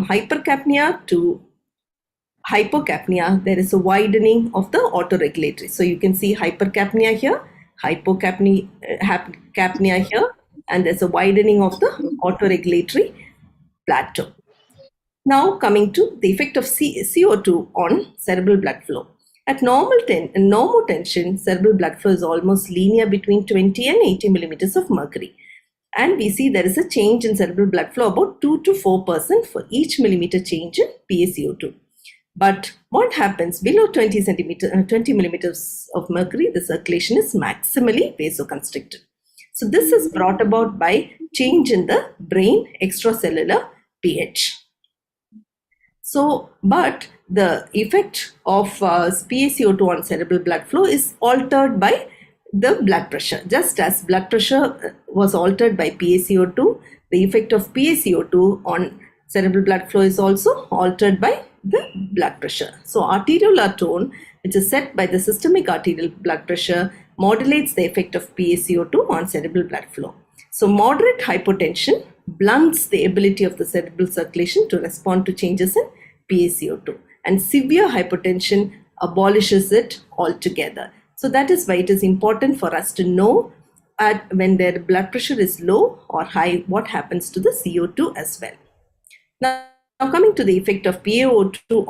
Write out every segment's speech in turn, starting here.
hypercapnia to hypocapnia, there is a widening of the autoregulatory. So you can see hypercapnia here, hypocapnia here, and there's a widening of the autoregulatory plateau. Now coming to the effect of CO2 on cerebral blood flow. At normal tension, cerebral blood flow is almost linear between 20 and 80 millimeters of mercury. And we see there is a change in cerebral blood flow about 2 to 4% for each millimeter change in PaCO2. But what happens below 20 millimeters of mercury, the circulation is maximally vasoconstricted. So this is brought about by change in the brain extracellular pH. So, but the effect of PaCO2 on cerebral blood flow is altered by the blood pressure. Just as blood pressure was altered by PaCO2, the effect of PaCO2 on cerebral blood flow is also altered by the blood pressure. So arteriolar tone, which is set by the systemic arterial blood pressure, modulates the effect of PaCO2 on cerebral blood flow. So moderate hypotension blunts the ability of the cerebral circulation to respond to changes in PaCO2, and severe hypotension abolishes it altogether. So that is why it is important for us to know when their blood pressure is low or high, what happens to the CO2 as well. Now coming to the effect of PaO2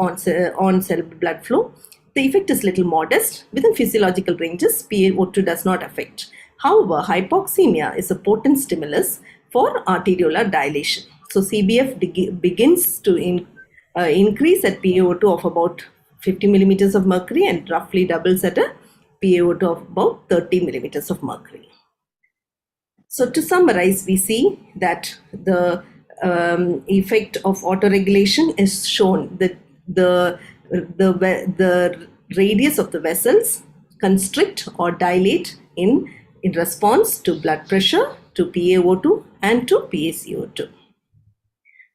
on cerebral blood flow, the effect is little modest. Within physiological ranges, PaO2 does not affect. However, hypoxemia is a potent stimulus for arteriolar dilation. So CBF begins to increase at PaO2 of about 50 millimeters of mercury and roughly doubles at a PaO2 of about 30 millimeters of mercury. So to summarize, we see that the effect of autoregulation is shown that the radius of the vessels constrict or dilate in response to blood pressure, to PaO2 and to PaCO2.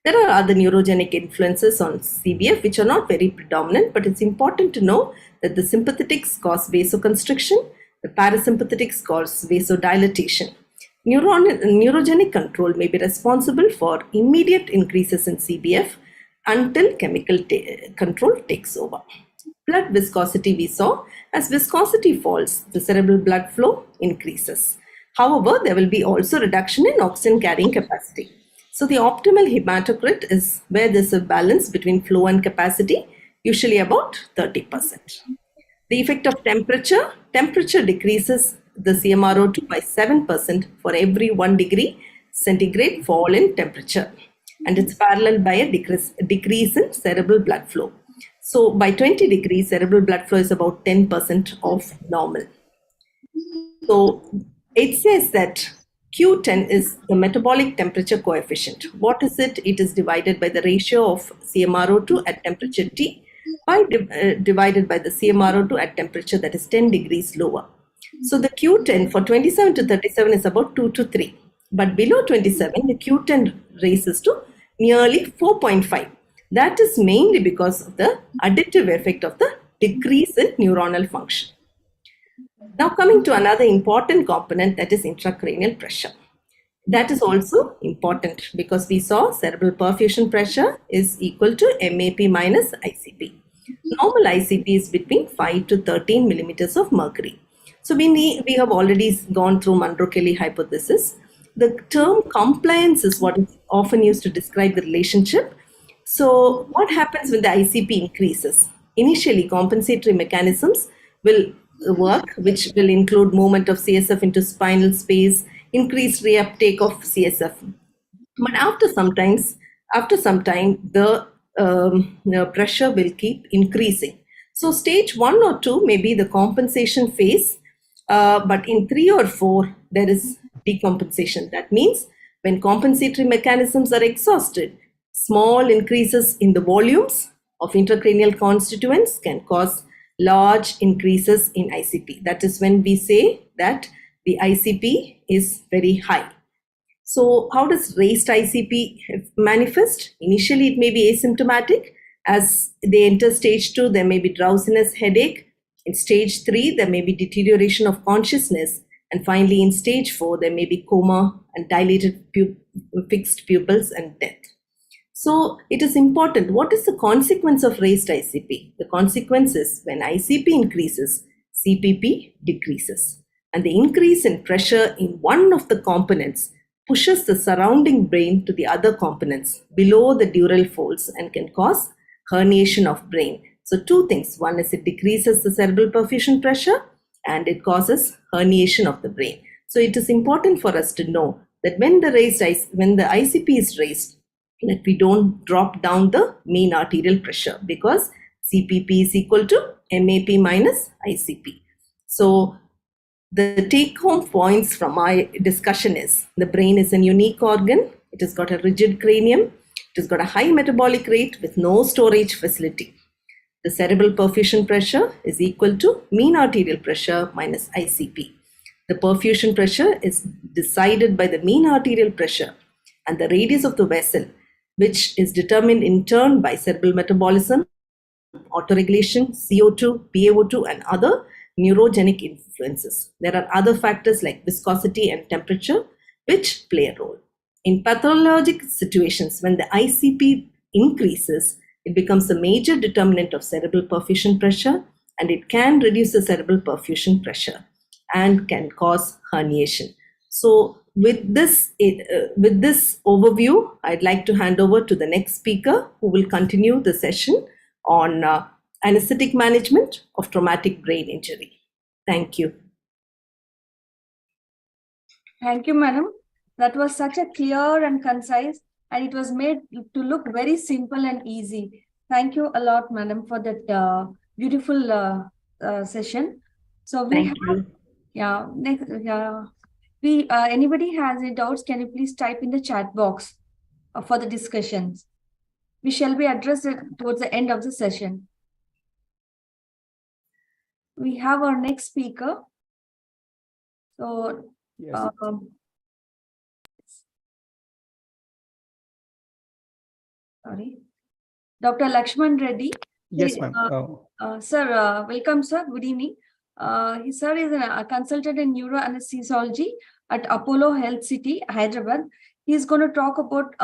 There are other neurogenic influences on CBF which are not very predominant, but it's important to know that the sympathetics cause vasoconstriction, the parasympathetics cause vasodilatation. Neurogenic control may be responsible for immediate increases in CBF until chemical control takes over. Blood viscosity we saw, as viscosity falls, the cerebral blood flow increases. However, there will be also reduction in oxygen carrying capacity. So the optimal hematocrit is where there's a balance between flow and capacity, usually about 30%. The effect of temperature decreases the CMRO2 by 7% for every 1 degree centigrade fall in temperature, and it's paralleled by a decrease in cerebral blood flow. So by 20 degrees, cerebral blood flow is about 10% of normal. So it says that Q10 is the metabolic temperature coefficient. What is it? It is divided by the ratio of CMRO2 at temperature T by divided by the CMRO2 at temperature that is 10 degrees lower. So the Q10 for 27 to 37 is about 2 to 3. But below 27, the Q10 raises to nearly 4.5. That is mainly because of the additive effect of the decrease in neuronal function. Now coming to another important component, that is intracranial pressure. That is also important because we saw cerebral perfusion pressure is equal to MAP minus ICP. Normal ICP is between 5 to 13 millimeters of mercury. So we have already gone through Monro-Kelly hypothesis. The term compliance is what is often used to describe the relationship. So what happens when the ICP increases? Initially, compensatory mechanisms will work, which will include movement of CSF into spinal space, increased reuptake of CSF. But after some time, the pressure will keep increasing. So stage 1 or 2 may be the compensation phase, but in 3 or 4, there is decompensation. That means when compensatory mechanisms are exhausted, small increases in the volumes of intracranial constituents can cause large increases in ICP. That is when we say that the ICP is very high. So how does raised ICP manifest? Initially, it may be asymptomatic. As they enter stage 2, there may be drowsiness, headache. In stage 3, there may be deterioration of consciousness. And finally, in stage 4, there may be coma and dilated fixed pupils and death. So it is important. What is the consequence of raised ICP? The consequence is when ICP increases, CPP decreases. And the increase in pressure in one of the components pushes the surrounding brain to the other components below the dural folds and can cause herniation of brain. So two things. One is it decreases the cerebral perfusion pressure and it causes herniation of the brain. So it is important for us to know that when the ICP is raised, that we don't drop down the mean arterial pressure, because CPP is equal to MAP minus ICP. So the take-home points from my discussion is the brain is a unique organ. It has got a rigid cranium. It has got a high metabolic rate with no storage facility. The cerebral perfusion pressure is equal to mean arterial pressure minus ICP. The perfusion pressure is decided by the mean arterial pressure and the radius of the vessel, which is determined in turn by cerebral metabolism, autoregulation, CO2, PaO2, and other neurogenic influences. There are other factors like viscosity and temperature which play a role. In pathologic situations, when the ICP increases, it becomes a major determinant of cerebral perfusion pressure, and it can reduce the cerebral perfusion pressure and can cause herniation. So with this overview, I'd like to hand over to the next speaker who will continue the session on anesthetic management of traumatic brain injury. Thank you. Thank you, madam. That was such a clear and concise, and it was made to look very simple and easy. Thank you a lot, madam, for that beautiful session. So we anybody has any doubts, can you please type in the chat box for the discussions? We shall be addressed towards the end of the session. We have our next speaker. So, yes. Sorry, Dr. Lakshman Reddy. Yes, ma'am. Sir, welcome, sir. Good evening. Sir is a consultant in neuroanesthesiology at Apollo Health City, Hyderabad. He is going to talk about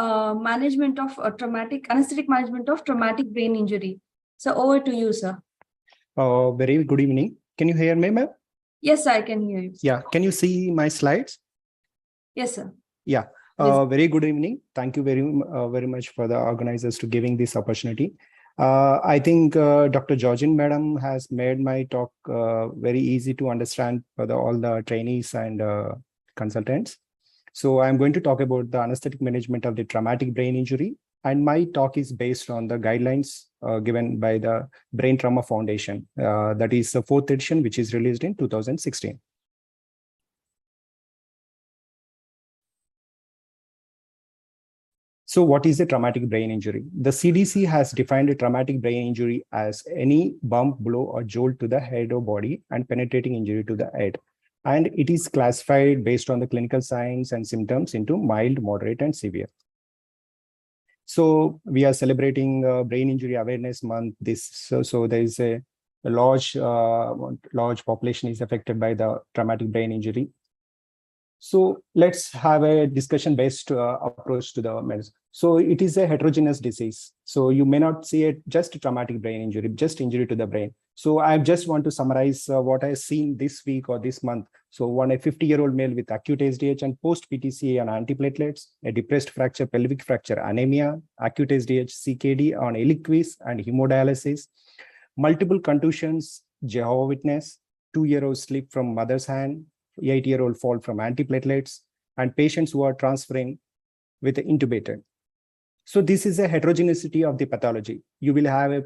management of anesthetic management of traumatic brain injury. So over to you, sir. Very good evening. Can you hear me, ma'am? Yes, I can hear you. Yeah. Can you see my slides? Yes, sir. Yeah. Very good evening. Thank you very much for the organizers to giving this opportunity. I think Dr. Georgine Madam has made my talk very easy to understand for all the trainees and consultants. So I'm going to talk about the anesthetic management of the traumatic brain injury. And my talk is based on the guidelines given by the Brain Trauma Foundation. That is the 4th edition, which is released in 2016. So what is a traumatic brain injury? The CDC has defined a traumatic brain injury as any bump, blow, or jolt to the head or body and penetrating injury to the head. And it is classified based on the clinical signs and symptoms into mild, moderate, and severe. So we are celebrating Brain Injury Awareness Month. So there is a large population is affected by the traumatic brain injury. So let's have a discussion-based approach to the medicine. So it is a heterogeneous disease. So you may not see it just traumatic brain injury, just injury to the brain. So I just want to summarize what I've seen this week or this month. So a 50-year-old male with acute SDH and post-PTCA on antiplatelets, a depressed fracture, pelvic fracture, anemia, acute SDH, CKD on Eliquis and hemodialysis, multiple contusions, Jehovah's Witness, 2-year-old slip from mother's hand, 8-year-old fall from antiplatelets, and patients who are transferring with the intubated. So this is a heterogeneity of the pathology. You will have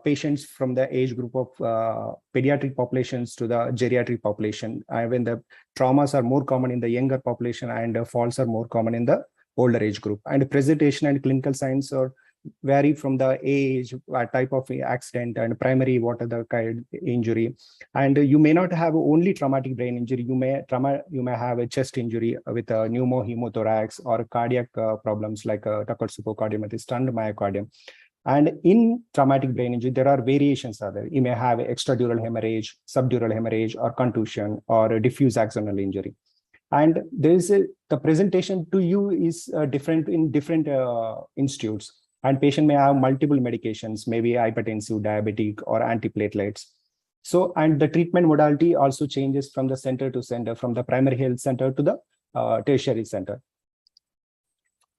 patients from the age group of pediatric populations to the geriatric population. When the traumas are more common in the younger population and falls are more common in the older age group. And presentation and clinical signs are vary from the age, type of accident, and primary what are the kind injury. And you may not have only traumatic brain injury. You may have a chest injury with a pneumohemothorax or cardiac problems like Takotsubo cardiomyopathy, stunned myocardium. And in traumatic brain injury, there are variations. You may have extradural hemorrhage, subdural hemorrhage, or contusion, or a diffuse axonal injury. And there is the presentation to you is different in different institutes. And patient may have multiple medications, maybe hypertensive, diabetic, or antiplatelets. So, and the treatment modality also changes from the center to center, from the primary health center to the tertiary center.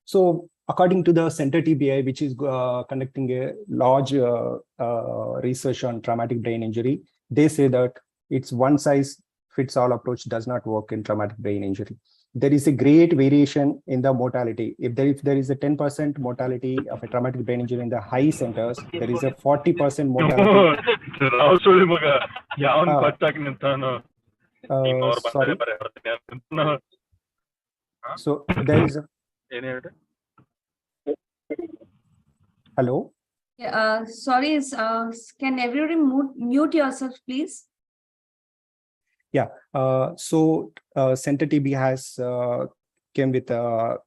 So, according to the Center TBI, which is conducting a large research on traumatic brain injury, they say that it's one size fits all approach does not work in traumatic brain injury. There is a great variation in the mortality. If there is a 10% mortality of a traumatic brain injury in the high centers, there is a 40% mortality. Sorry. So there is a... Hello? Yeah, sorry, can everybody mute yourself, please? Yeah, Center TB has came with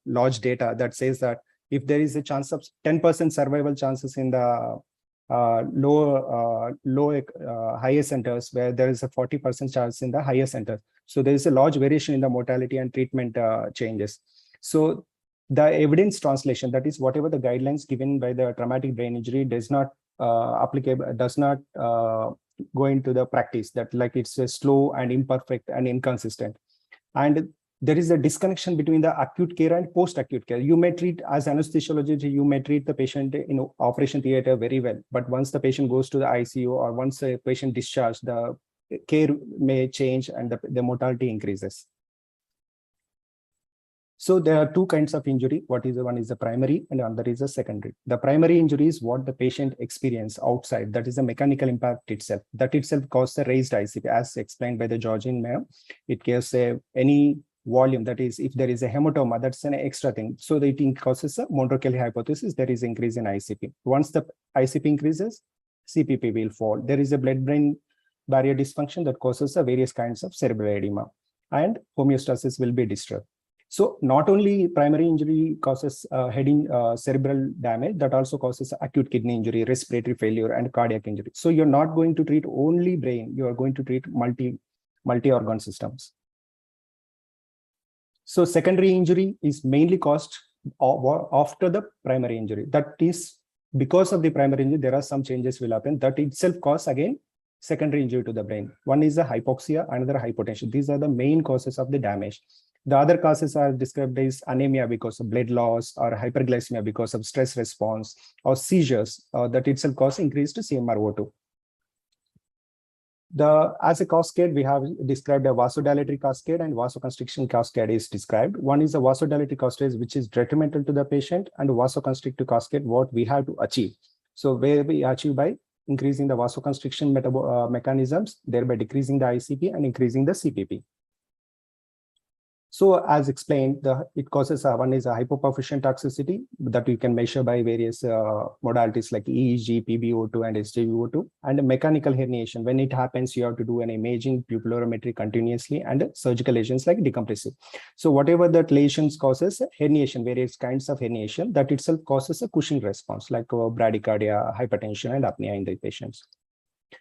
large data that says that if there is a chance of 10% survival chances in the higher centers, where there is a 40% chance in the higher centers. So there is a large variation in the mortality and treatment changes. So the evidence translation, that is whatever the guidelines given by the traumatic brain injury does not applicable, does not go into the practice, that like it's a slow and imperfect and inconsistent. And there is a disconnection between the acute care and post-acute care. You may treat, as anesthesiologist, you may treat the patient in operation theater very well, but once the patient goes to the ICU or once a patient discharged, the care may change and the mortality increases. So there are two kinds of injury. One is the primary and the other is the secondary. The primary injury is what the patient experience outside. That is the mechanical impact itself. That itself causes a raised ICP, as explained by the Georgian Mayo. It gives any volume, that is, if there is a hematoma, that's an extra thing. So it causes a Montefiore hypothesis. There is increase in ICP. Once the ICP increases, CPP will fall. There is a blood-brain barrier dysfunction that causes various kinds of cerebral edema, and homeostasis will be disturbed. So not only primary injury causes cerebral damage, that also causes acute kidney injury, respiratory failure, and cardiac injury. So you're not going to treat only brain, you are going to treat multi-organ systems. So secondary injury is mainly caused after the primary injury. That is, because of the primary injury, there are some changes will happen. That itself causes, again, secondary injury to the brain. One is the hypoxia, another hypotension. These are the main causes of the damage. The other causes are described as anemia because of blood loss, or hyperglycemia because of stress response, or seizures that itself cause increased CMRO2. As a cascade, we have described a vasodilatory cascade and vasoconstriction cascade is described. One is a vasodilatory cascade, which is detrimental to the patient, and vasoconstrictive cascade, what we have to achieve. So where we achieve by increasing the vasoconstriction mechanisms, thereby decreasing the ICP and increasing the CPP. So as explained, it causes one is a hypoperfusion toxicity that you can measure by various modalities like EEG, PbO2, and SGVO2, and a mechanical herniation. When it happens, you have to do an imaging pupillorometry continuously, and surgical lesions like decompressive. So whatever that lesions causes herniation, various kinds of herniation, that itself causes a Cushing response like bradycardia, hypertension, and apnea in the patients.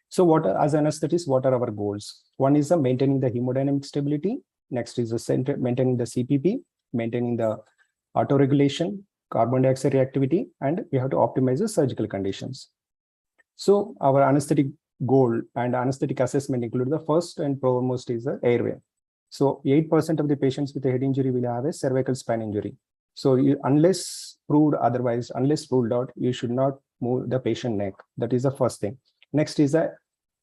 So what, as anesthetists, what are our goals? One is maintaining the hemodynamic stability. Next is maintaining the CPP, maintaining the autoregulation, carbon dioxide reactivity, and we have to optimize the surgical conditions. So our anesthetic goal and anesthetic assessment include the first and foremost is the airway. So 8% of the patients with a head injury will have a cervical spine injury. So unless proved otherwise, unless ruled out, you should not move the patient neck. That is the first thing. Next is the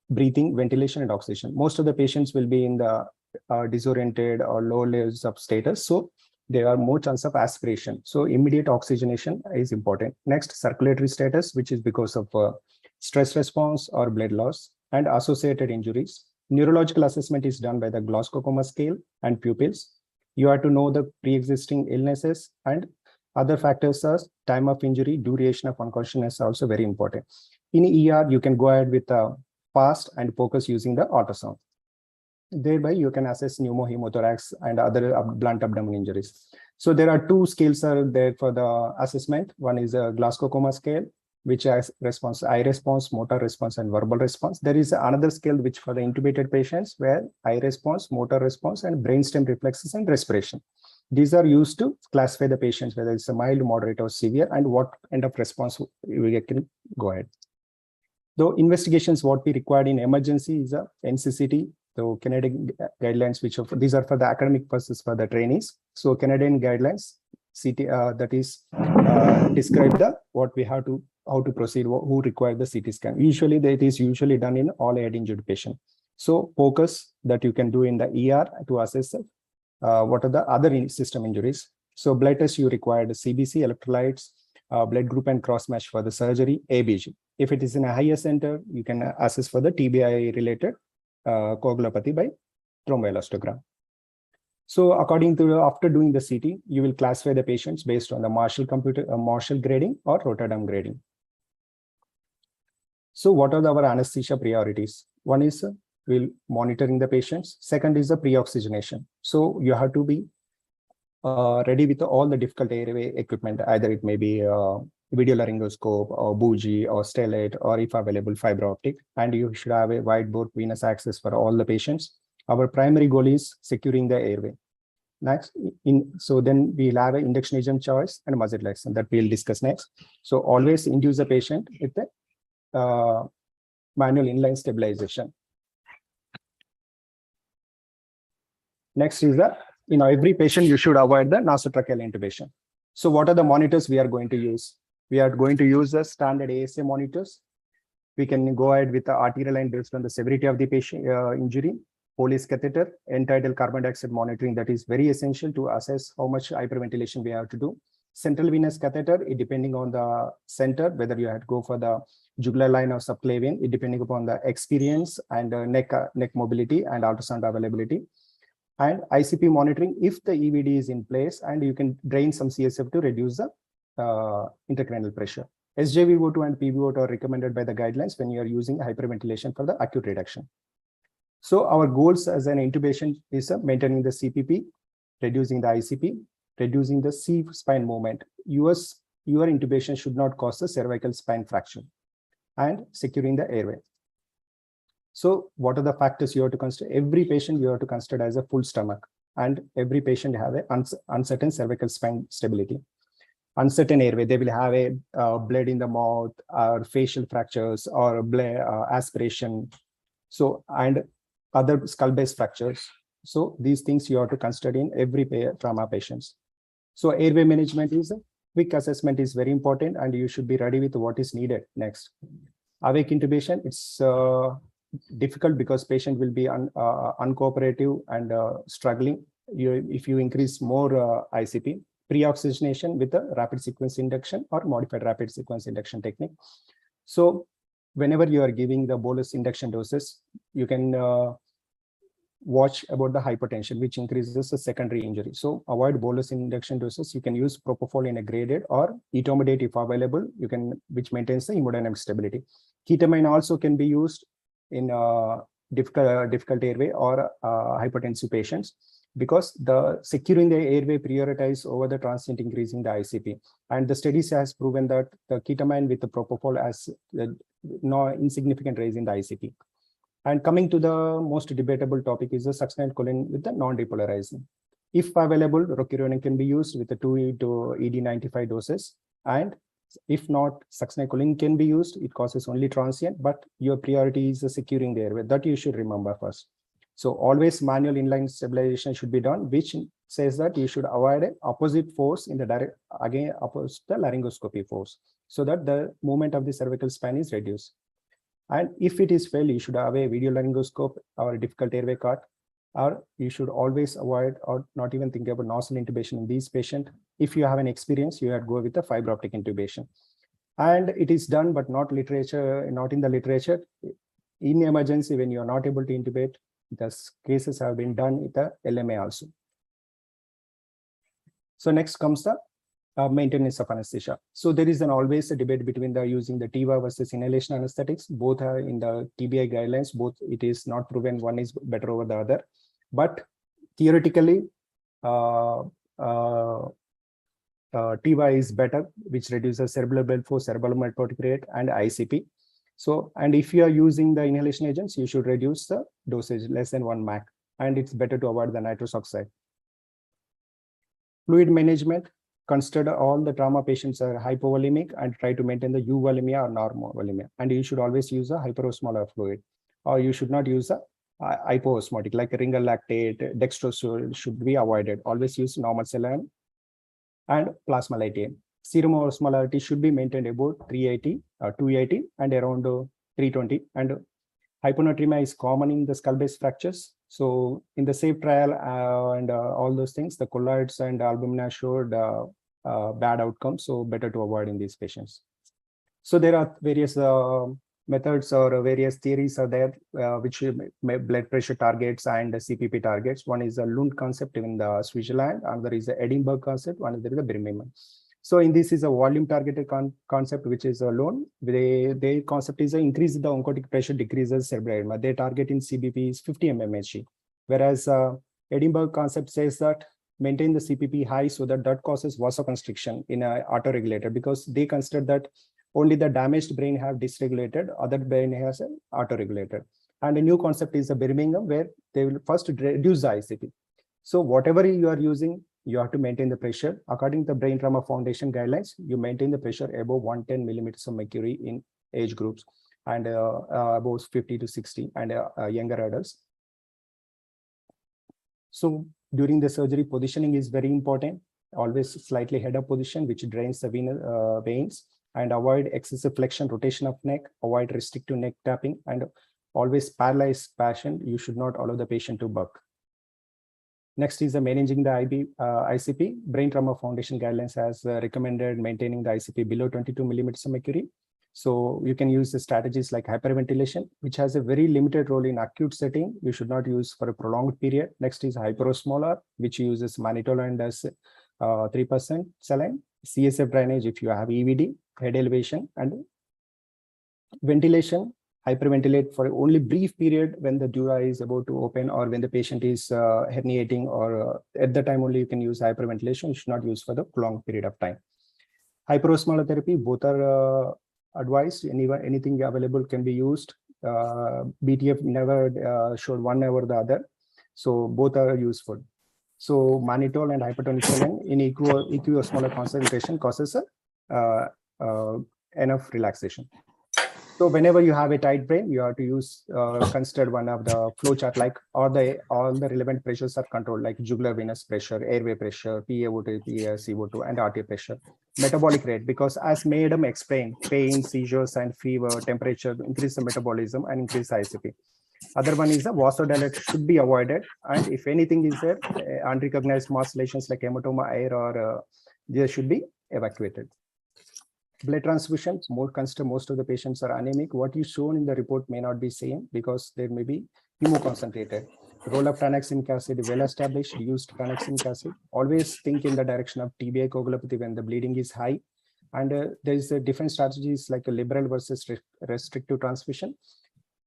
breathing, ventilation, and oxygen. Most of the patients will be in the disoriented or low levels of status, so there are more chance of aspiration. So immediate oxygenation is important. Next, circulatory status, which is because of stress response or blood loss and associated injuries. Neurological assessment is done by the Glasgow Coma Scale and pupils. You have to know the pre-existing illnesses, and other factors are time of injury, duration of unconsciousness, also very important. In ER, you can go ahead with fast and focus using the ultrasound. Thereby, you can assess pneumohemothorax and other blunt abdomen injuries. So there are two scales are there for the assessment. One is a Glasgow Coma Scale, which has response, eye response, motor response, and verbal response. There is another scale which for the intubated patients, where eye response, motor response, and brainstem reflexes and respiration. These are used to classify the patients, whether it's a mild, moderate, or severe, and what kind of response we can go ahead. Though investigations, what we required in emergency is a NCCT, the Canadian guidelines, which these are for the academic purposes for the trainees. So Canadian guidelines, CT, that is describe the what we have to how to proceed, who require the CT scan. Usually, it is usually done in all head injured patient. So focus that you can do in the ER to assess what are the other system injuries. So blood test you required CBC, electrolytes, blood group and cross match for the surgery, ABG. If it is in a higher center, you can assess for the TBI related coagulopathy by thromboelastogram. So according to after doing the CT, you will classify the patients based on the Marshall grading or Rotterdam grading. So what are our anesthesia priorities? One is we'll monitoring the patients. Second is the pre-oxygenation. So you have to be ready with all the difficult airway equipment. Either it may be video laryngoscope or bougie or stellate, or if available fiber optic, and you should have a wide bore venous access for all the patients. Our primary goal is securing the airway. Next, so then we'll have an induction agent choice and muscle relaxation that we'll discuss next. So always induce the patient with the manual inline stabilization. Next is the, every patient you should avoid the nasotracheal intubation. So what are the monitors we are going to use? We are going to use the standard ASA monitors. We can go ahead with the arterial line based on the severity of the patient injury. Police catheter, end-tidal carbon dioxide monitoring, that is very essential to assess how much hyperventilation we have to do. Central venous catheter, it depending on the center, whether you have to go for the jugular line or subclavian, it depending upon the experience and neck mobility and ultrasound availability. And ICP monitoring if the EVD is in place, and you can drain some CSF to reduce the intracranial pressure. SJVO2 and PVO2 are recommended by the guidelines when you are using hyperventilation for the acute reduction. So our goals as an intubation is maintaining the CPP, reducing the ICP, reducing the C spine movement. Your intubation should not cause the cervical spine fracture, and securing the airway. So what are the factors you have to consider? Every patient you have to consider as a full stomach, and every patient have an uncertain cervical spine stability. Uncertain airway, they will have a blood in the mouth, or facial fractures, or aspiration. So, and other skull-based fractures. So these things you have to consider in every trauma patients. So airway management is a quick assessment is very important, and you should be ready with what is needed next. Awake intubation, it's difficult because patient will be uncooperative and struggling. If you increase more ICP, pre-oxygenation with a rapid sequence induction or modified rapid sequence induction technique. So whenever you are giving the bolus induction doses, you can watch about the hypertension, which increases the secondary injury. So avoid bolus induction doses. You can use propofol in a graded or etomidate if available, which maintains the hemodynamic stability. Ketamine also can be used in difficult airway or hypertensive patients, because the securing the airway prioritize over the transient increasing the ICP. And the studies has proven that the ketamine with the propofol has no insignificant raise in the ICP. And coming to the most debatable topic is the succinylcholine with the non-depolarizing. If available, rocuronium can be used with the 2 to ED95 doses. And if not, succinylcholine can be used. It causes only transient, but your priority is securing the airway. That you should remember first. So always manual inline stabilization should be done, which says that you should avoid an opposite force in the direct, again, opposite the laryngoscopy force, so that the movement of the cervical spine is reduced. And if it is failed, you should have a video laryngoscope or a difficult airway cut, or you should always avoid or not even think about nostril intubation in these patients. If you have an experience, you have to go with the fiber optic intubation. And it is done, but not in the literature. In emergency, when you are not able to intubate, the cases have been done with the LMA also. So next comes the maintenance of anesthesia. So there is always a debate between using the TIVA versus inhalation anesthetics. Both are in the TBI guidelines. Both, it is not proven one is better over the other. But theoretically, TIVA is better, which reduces cerebral blood flow, cerebral meltwater rate, and ICP. So, and if you are using the inhalation agents, you should reduce the dosage less than 1 mAc, and it's better to avoid the nitrous oxide. Fluid management, consider all the trauma patients are hypovolemic and try to maintain the euvolemia or normovolemia. And you should always use a hyperosmolar fluid, or you should not use a hypoosmotic like ringer lactate, dextrosol should be avoided. Always use normal saline and plasma lytate. Serum osmolarity should be maintained about 380, 280 and around 320. And hyponatremia is common in the skull base fractures. So in the SAFE trial and all those things, the colloids and albumina showed bad outcomes. So better to avoid in these patients. So there are various methods or various theories are there which blood pressure targets and CPP targets. One is a Lund concept in the Switzerland, another is the Edinburgh concept, one is the Birmingham. So in this is a volume targeted concept, which is a Lund. Their concept is increase the oncotic pressure, decreases cerebral edema. Their target in CBP is 50 mmHg, whereas Edinburgh concept says that maintain the CPP high so that causes vasoconstriction in an autoregulator, because they consider that only the damaged brain have dysregulated, other brain has an autoregulator. And a new concept is the Birmingham, where they will first reduce the ICP. So whatever you are using, you have to maintain the pressure. According to the Brain Trauma Foundation guidelines, you maintain the pressure above 110 millimeters of mercury in age groups and about 50 to 60 and younger adults. So during the surgery, positioning is very important. Always slightly head up position, which drains the veins, and avoid excessive flexion, rotation of neck, avoid restrictive neck tapping, and always paralyze patient. You should not allow the patient to buck. Next is managing the ICP. Brain Trauma Foundation guidelines has recommended maintaining the ICP below 22 millimeters of mercury. So you can use the strategies like hyperventilation, which has a very limited role in acute setting. You should not use for a prolonged period. Next is hyperosmolar, which uses mannitol and does 3% saline. CSF drainage if you have EVD, head elevation, and ventilation. Hyperventilate for only brief period when the dura is about to open or when the patient is herniating, or at the time only you can use hyperventilation. You should not use for the prolonged period of time. Hyperosmolar therapy, both are advised. Anything available can be used. BTF never showed one over the other, so both are useful. So mannitol and hypertonic in equiosmolar concentration causes enough relaxation. So whenever you have a tight brain, you have to use consider one of the flow chart, like all the relevant pressures are controlled, like jugular venous pressure, airway pressure, PaO2, PaCO2, and RT pressure. Metabolic rate, because as Madam explained, pain, seizures, and fever, temperature increase the metabolism and increase the ICP. Other one is the vasodilator should be avoided, and if anything is there, unrecognized mass lesions like hematoma, air, or they should be evacuated. Blood transfusion, consider most of the patients are anemic. What is shown in the report may not be same because there may be hemoconcentrated. Role of tranexamic acid, well established, used tranexamic acid. Always think in the direction of TBI coagulopathy when the bleeding is high. And there is different strategies like a liberal versus restrictive transfusion.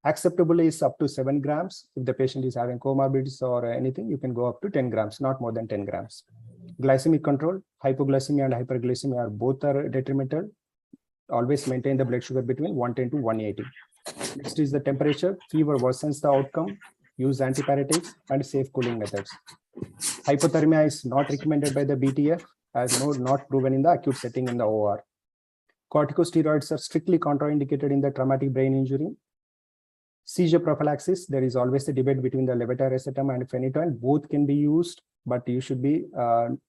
Acceptable is up to 7 grams. If the patient is having comorbidities or anything, you can go up to 10 grams, not more than 10 grams. Glycemic control, hypoglycemia and hyperglycemia are both detrimental. Always maintain the blood sugar between 110 to 180. Next is the temperature. Fever worsens the outcome. Use antipyretics and safe cooling methods. Hypothermia is not recommended by the BTF, as not proven in the acute setting in the OR. Corticosteroids are strictly contraindicated in the traumatic brain injury. Seizure prophylaxis, there is always a debate between the levetiracetam and phenytoin. Both can be used, but you should be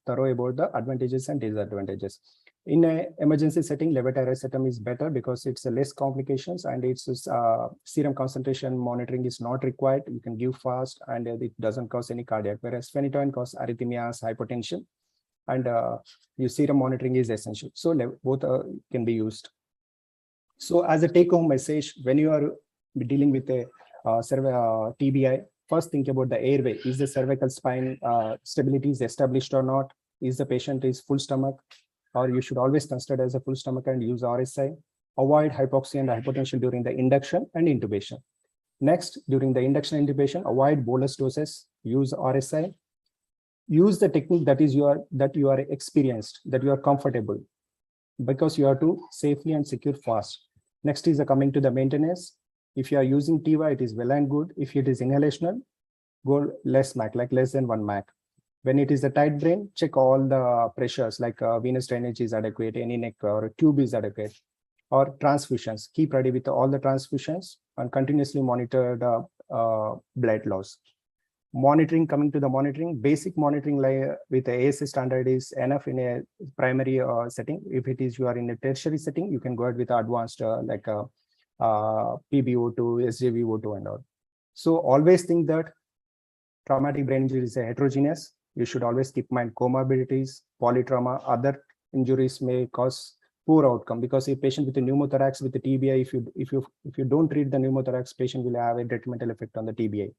thorough about the advantages and disadvantages. In an emergency setting, levetiracetam is better because it's less complications and its serum concentration monitoring is not required. You can give fast and it doesn't cause any cardiac, whereas phenytoin causes arrhythmias, hypotension, and your serum monitoring is essential. So both can be used. So as a take-home message, when you are dealing with a TBI, first think about the airway. Is the cervical spine stability is established or not? Is the patient is full stomach? Or you should always consider as a full stomach and use RSI. Avoid hypoxia and hypotension during the induction and intubation. Next, during the induction and intubation, avoid bolus doses, use RSI. Use the technique that you are experienced, that you are comfortable, because you have to safely and secure fast. Next is coming to the maintenance. If you are using TIVA, it is well and good. If it is inhalational, go less MAC, like less than 1 MAC. When it is a tight brain, check all the pressures like venous drainage is adequate, any neck or tube is adequate, or transfusions. Keep ready with all the transfusions and continuously monitor the blood loss. Monitoring, coming to the monitoring, basic monitoring like with the ASA standard is enough in a primary setting. If it is you are in a tertiary setting, you can go ahead with advanced like PbO2, SjVO2 and all. So always think that traumatic brain injury is a heterogeneous. You should always keep in mind comorbidities, polytrauma, other injuries may cause poor outcome, because a patient with a pneumothorax with the TBI, if you don't treat the pneumothorax, patient will have a detrimental effect on the TBI.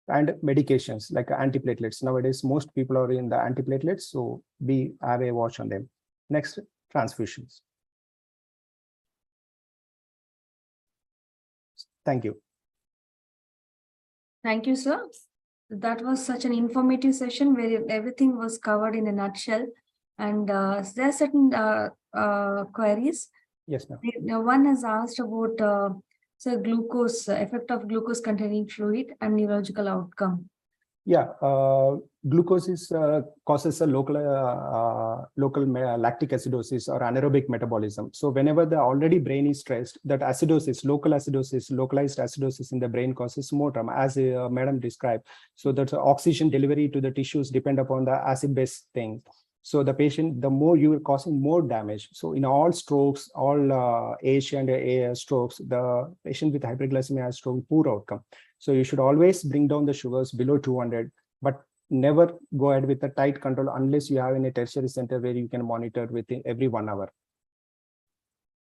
And medications like antiplatelets. Nowadays, most people are in the antiplatelets, so have a watch on them. Next, transfusions. Thank you. Thank you, sir. That was such an informative session where everything was covered in a nutshell. And there are certain queries. Yes, ma'am. One has asked about glucose, effect of glucose containing fluid and neurological outcome. Yeah, glucose is causes a local lactic acidosis or anaerobic metabolism. So whenever the already brain is stressed, that acidosis, localized acidosis in the brain causes more trauma, as madam described. So that oxygen delivery to the tissues depend upon the acid-base thing. So the patient, the more you are causing more damage. So in all strokes, all AH and AA strokes, the patient with hyperglycemia has shown poor outcome. So you should always bring down the sugars below 200, but never go ahead with a tight control unless you have in a tertiary center where you can monitor within every 1 hour.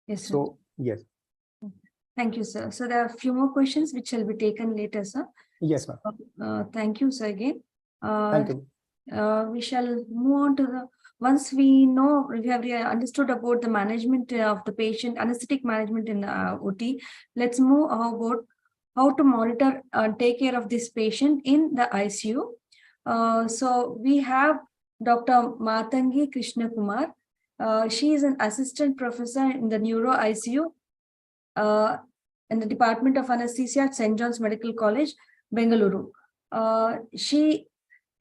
Yes, sir. So, yes. Thank you, sir. So there are a few more questions which shall be taken later, sir. Yes, ma'am. Thank you, sir, again. Thank you. We shall move on to the, once we know, we have understood about the management of the patient, anesthetic management in OT, let's move about how to monitor and take care of this patient in the ICU. So we have Dr. Matangi Krishna Kumar. She is an assistant professor in the Neuro ICU in the Department of Anesthesia at St. John's Medical College, Bengaluru. She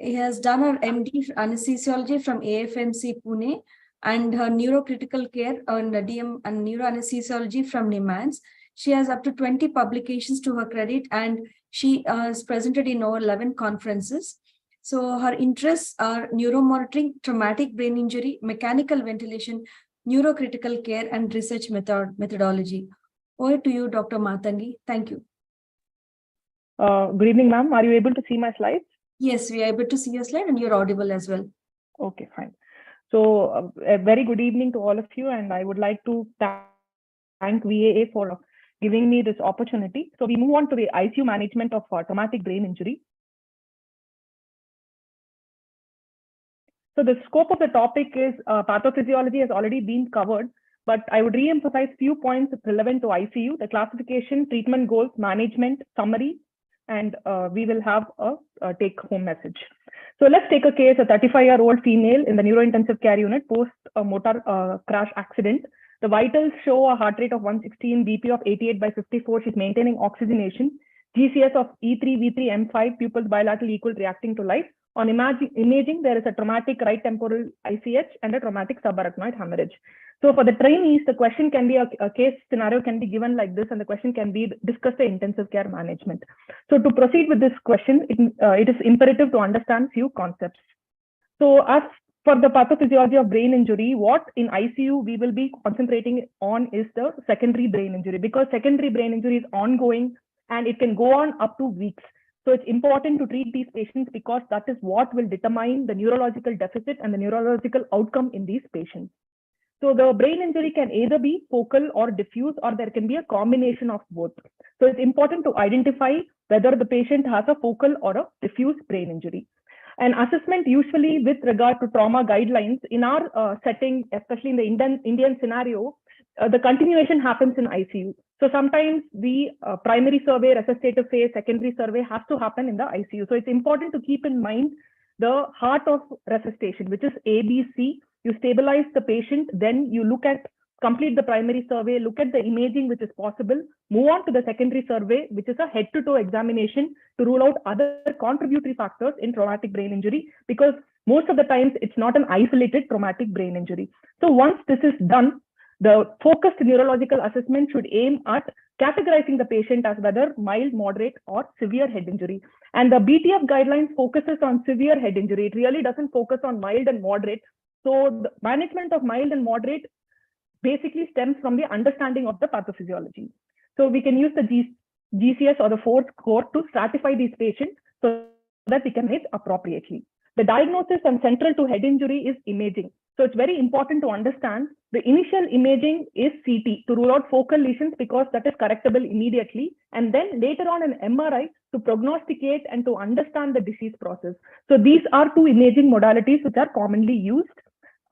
has done her MD anesthesiology from AFMC Pune and her neurocritical care on DM and neuroanesthesiology from NIMANS. She has up to 20 publications to her credit, and she has presented in over 11 conferences. So her interests are neuromonitoring, traumatic brain injury, mechanical ventilation, neurocritical care, and research methodology. Over to you, Dr. Matangi. Thank you. Good evening, ma'am. Are you able to see my slides? Yes, we are able to see your slide and you're audible as well. Okay, fine. So a very good evening to all of you, and I would like to thank VAA for giving me this opportunity. So we move on to the ICU management of traumatic brain injury. So the scope of the topic is pathophysiology has already been covered, but I would re-emphasize few points relevant to ICU: the classification, treatment goals, management, summary, and we will have a take-home message. So let's take a case, a 35-year-old female in the neurointensive care unit post a motor crash accident. The vitals show a heart rate of 116, BP of 88/54. She's maintaining oxygenation, GCS of E3, V3, M5, pupils bilateral equal reacting to life. On imaging, there is a traumatic right temporal ICH and a traumatic subarachnoid hemorrhage. So for the trainees, the question can be a case scenario can be given like this, and the question can be discuss the intensive care management. So to proceed with this question, it is imperative to understand few concepts. So as for the pathophysiology of brain injury, what in ICU we will be concentrating on is the secondary brain injury, because secondary brain injury is ongoing and it can go on up to weeks. So it's important to treat these patients because that is what will determine the neurological deficit and the neurological outcome in these patients. So the brain injury can either be focal or diffuse, or there can be a combination of both. So it's important to identify whether the patient has a focal or a diffuse brain injury. An assessment usually with regard to trauma guidelines in our setting, especially in the Indian scenario, the continuation happens in ICU. So sometimes the primary survey, resuscitative phase, secondary survey has to happen in the ICU. So it's important to keep in mind the heart of resuscitation, which is ABC. You stabilize the patient, then you look at complete the primary survey, look at the imaging which is possible, move on to the secondary survey, which is a head-to-toe examination to rule out other contributory factors in traumatic brain injury, because most of the times it's not an isolated traumatic brain injury. So once this is done, the focused neurological assessment should aim at categorizing the patient as whether mild, moderate, or severe head injury. And the BTF guidelines focuses on severe head injury. It really doesn't focus on mild and moderate. So the management of mild and moderate basically stems from the understanding of the pathophysiology. So we can use the GCS or the fourth score to stratify these patients so that we can manage appropriately. The diagnosis and central to head injury is imaging. So it's very important to understand the initial imaging is CT to rule out focal lesions because that is correctable immediately. And then later on an MRI to prognosticate and to understand the disease process. So these are two imaging modalities which are commonly used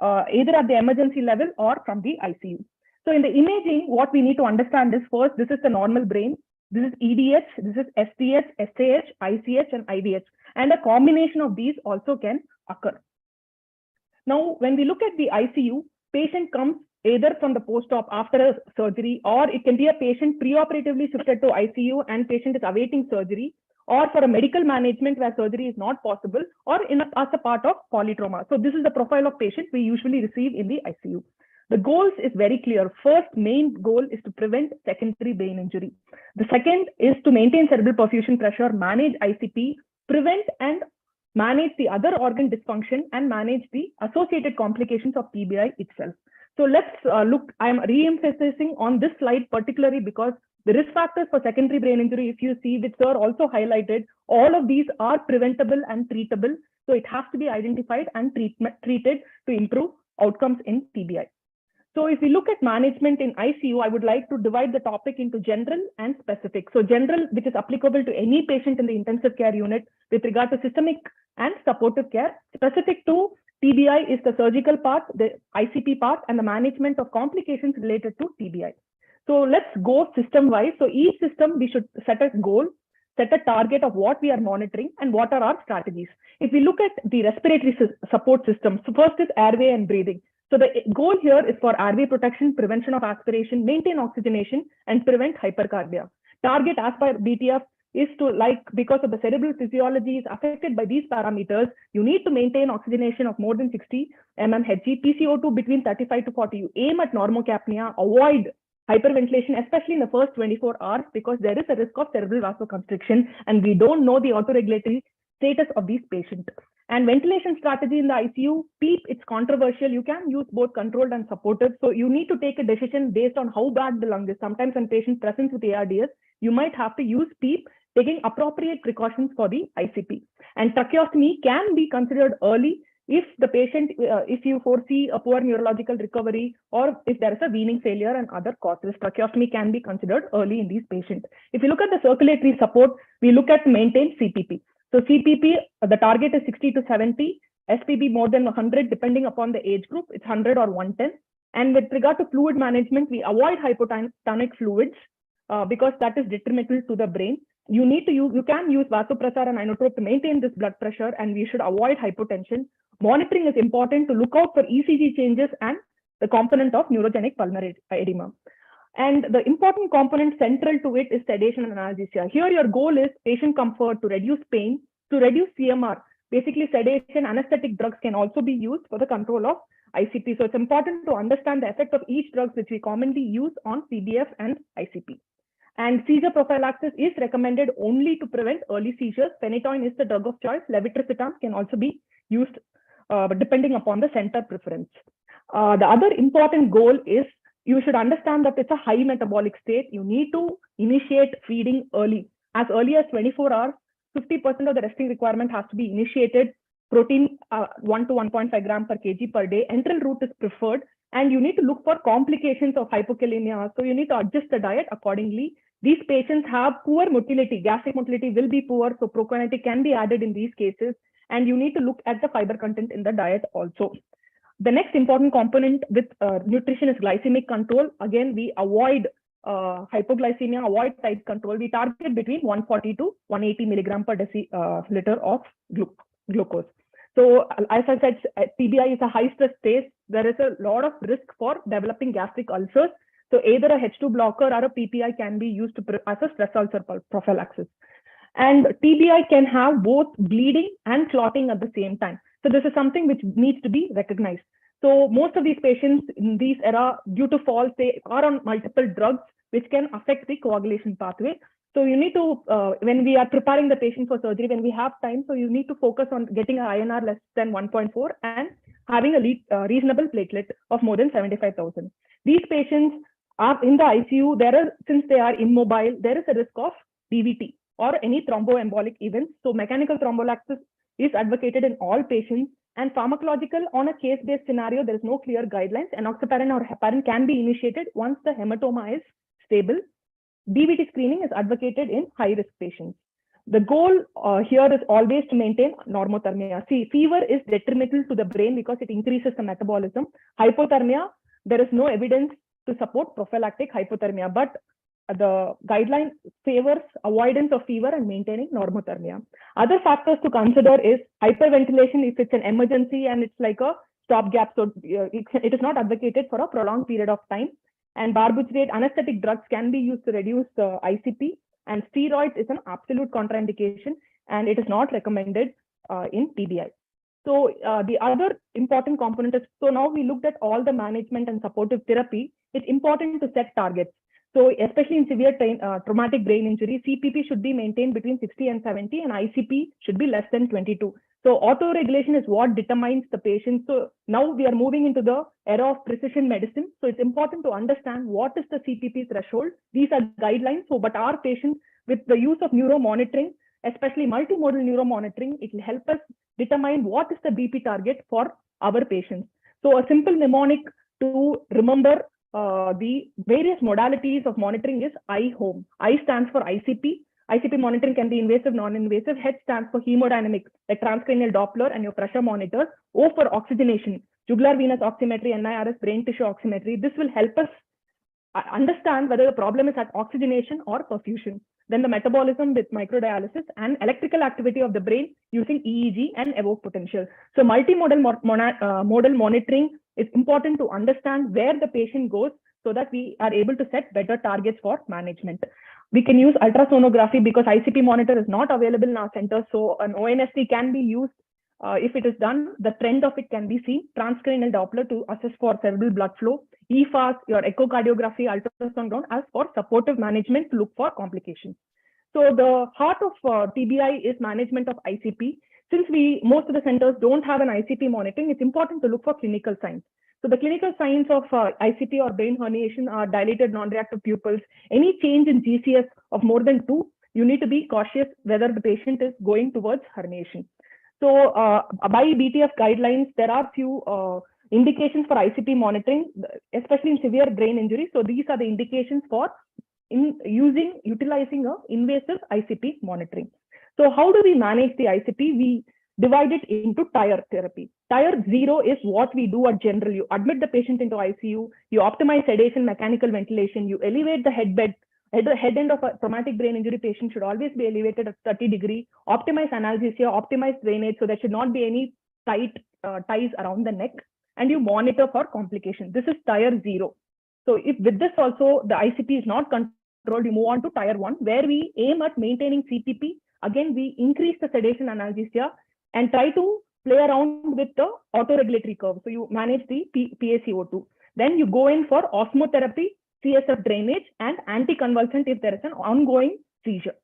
either at the emergency level or from the ICU. So in the imaging, what we need to understand is first, this is the normal brain. This is EDH, this is STH, SAH, ICH, and IVH. And a combination of these also can occur. Now, when we look at the ICU, patient comes either from the post-op after a surgery, or it can be a patient preoperatively shifted to ICU and patient is awaiting surgery, or for a medical management where surgery is not possible, or as a part of polytrauma. So this is the profile of patient we usually receive in the ICU. The goals is very clear. First main goal is to prevent secondary brain injury. The second is to maintain cerebral perfusion pressure, manage ICP, prevent and manage the other organ dysfunction, and manage the associated complications of TBI itself. So let's look, I'm re-emphasizing on this slide particularly because the risk factors for secondary brain injury, if you see, which are also highlighted, all of these are preventable and treatable. So it has to be identified and treated to improve outcomes in TBI. So if we look at management in ICU, I would like to divide the topic into general and specific. So general, which is applicable to any patient in the intensive care unit with regard to systemic and supportive care. Specific to TBI is the surgical part, the ICP part, and the management of complications related to TBI. So let's go system-wise. So each system, we should set a goal, set a target of what we are monitoring and what are our strategies. If we look at the respiratory support system, so first is airway and breathing. So the goal here is for airway protection, prevention of aspiration, maintain oxygenation, and prevent hypercarbia. Target as per BTF is to, because of the cerebral physiology is affected by these parameters, you need to maintain oxygenation of more than 60 mmHg, PCO2 between 35 to 40. You aim at normocapnia, avoid hyperventilation, especially in the first 24 hours, because there is a risk of cerebral vasoconstriction, and we don't know the autoregulatory status of these patients. And ventilation strategy in the ICU, PEEP, it's controversial. You can use both controlled and supportive. So you need to take a decision based on how bad the lung is. Sometimes when patient presents with ARDS, you might have to use PEEP, taking appropriate precautions for the ICP. And tracheostomy can be considered early if the patient, if you foresee a poor neurological recovery, or if there is a weaning failure and other causes, tracheostomy can be considered early in these patients. If you look at the circulatory support, we look at maintain CPP. So CPP, the target is 60 to 70, SPP more than 100, depending upon the age group, it's 100 or 110. And with regard to fluid management, we avoid hypotonic fluids because that is detrimental to the brain. You can use vasopressor and inotrope to maintain this blood pressure, and we should avoid hypotension. Monitoring is important to look out for ECG changes and the component of neurogenic pulmonary edema. And the important component central to it is sedation and analgesia. Here your goal is patient comfort, to reduce pain, to reduce CMR. Basically sedation, anesthetic drugs can also be used for the control of ICP. So it's important to understand the effect of each drug which we commonly use on CBF and ICP. And seizure prophylaxis is recommended only to prevent early seizures. Phenytoin is the drug of choice. Levetiracetam can also be used depending upon the center preference. The other important goal is you should understand that it's a high metabolic state. You need to initiate feeding early. As early as 24 hours, 50% of the resting requirement has to be initiated. Protein 1 to 1.5 gram per kg per day. Enteral route is preferred. And you need to look for complications of hypokalemia. So you need to adjust the diet accordingly. These patients have poor motility. Gastric motility will be poor. So prokinetic can be added in these cases. And you need to look at the fiber content in the diet also. The next important component with nutrition is glycemic control. Again, we avoid hypoglycemia, avoid tight control. We target between 140 to 180 milligram per deciliter of glucose. So as I said, TBI is a high stress state. there is a lot of risk for developing gastric ulcers. So either a H2 blocker or a PPI can be used as a stress ulcer prophylaxis. And TBI can have both bleeding and clotting at the same time. So this is something which needs to be recognized. So most of these patients in this era, due to falls, they are on multiple drugs which can affect the coagulation pathway. So you need to, when we are preparing the patient for surgery, when we have time, so you need to focus on getting an INR less than 1.4 and having a reasonable platelet of more than 75,000. These patients are in the ICU. Since they are immobile, there is a risk of DVT or any thromboembolic events. So mechanical thrombolysis is advocated in all patients, and pharmacological on a case-based scenario, there is no clear guidelines. Enoxaparin or heparin can be initiated once the hematoma is stable. DVT screening is advocated in high-risk patients. The goal here is always to maintain normothermia. See, fever is detrimental to the brain because it increases the metabolism. Hypothermia, there is no evidence to support prophylactic hypothermia, but the guideline favors avoidance of fever and maintaining normothermia. Other factors to consider is hyperventilation if it's an emergency and it's like a stopgap. So it is not advocated for a prolonged period of time. And barbiturate anesthetic drugs can be used to reduce ICP, and steroids is an absolute contraindication and it is not recommended in TBI. So the other important component is, so now we looked at all the management and supportive therapy. It's important to set targets. So especially in severe traumatic brain injury, CPP should be maintained between 60 and 70 and ICP should be less than 22. So auto-regulation is what determines the patient. So now we are moving into the era of precision medicine. So it's important to understand what is the CPP threshold. These are guidelines. So, but our patients, with the use of neuromonitoring, especially multimodal neuromonitoring, it will help us determine what is the BP target for our patients. So a simple mnemonic to remember the various modalities of monitoring is I-HOME. I stands for ICP. ICP monitoring can be invasive, non-invasive. H stands for hemodynamics, like transcranial Doppler and your pressure monitors. O for oxygenation, jugular venous oximetry, NIRS, brain tissue oximetry. This will help us understand whether the problem is at oxygenation or perfusion. Then the metabolism with microdialysis and electrical activity of the brain using EEG and evoke potential. So multimodal modal monitoring is important to understand where the patient goes so that we are able to set better targets for management. We can use ultrasonography because ICP monitor is not available in our center. So an ONST can be used. If it is done, the trend of it can be seen. Transcranial Doppler to assess for cerebral blood flow. EFAS, your echocardiography, ultrasound as for supportive management to look for complications. So the heart of TBI is management of ICP. Since most of the centers don't have an ICP monitoring, it's important to look for clinical signs. So the clinical signs of ICP or brain herniation are dilated non-reactive pupils. Any change in GCS of more than 2, you need to be cautious whether the patient is going towards herniation. So by BTF guidelines, there are few indications for ICP monitoring, especially in severe brain injury. So these are the indications for utilizing a invasive ICP monitoring. So how do we manage the ICP? We divide it into tier therapy. Tier 0 is what we do at general. You admit the patient into ICU, you optimize sedation, mechanical ventilation, you elevate the head end of a traumatic brain injury patient should always be elevated at 30 degrees, optimize analgesia, optimize drainage, so there should not be any tight ties around the neck, and you monitor for complications. This is tier 0. So if with this also the ICP is not controlled, you move on to tier 1, where we aim at maintaining CPP. Again, we increase the sedation analgesia and try to play around with the autoregulatory curve. So you manage the PaCO2. Then you go in for osmotherapy, CSF drainage, and anticonvulsant if there is an ongoing seizure.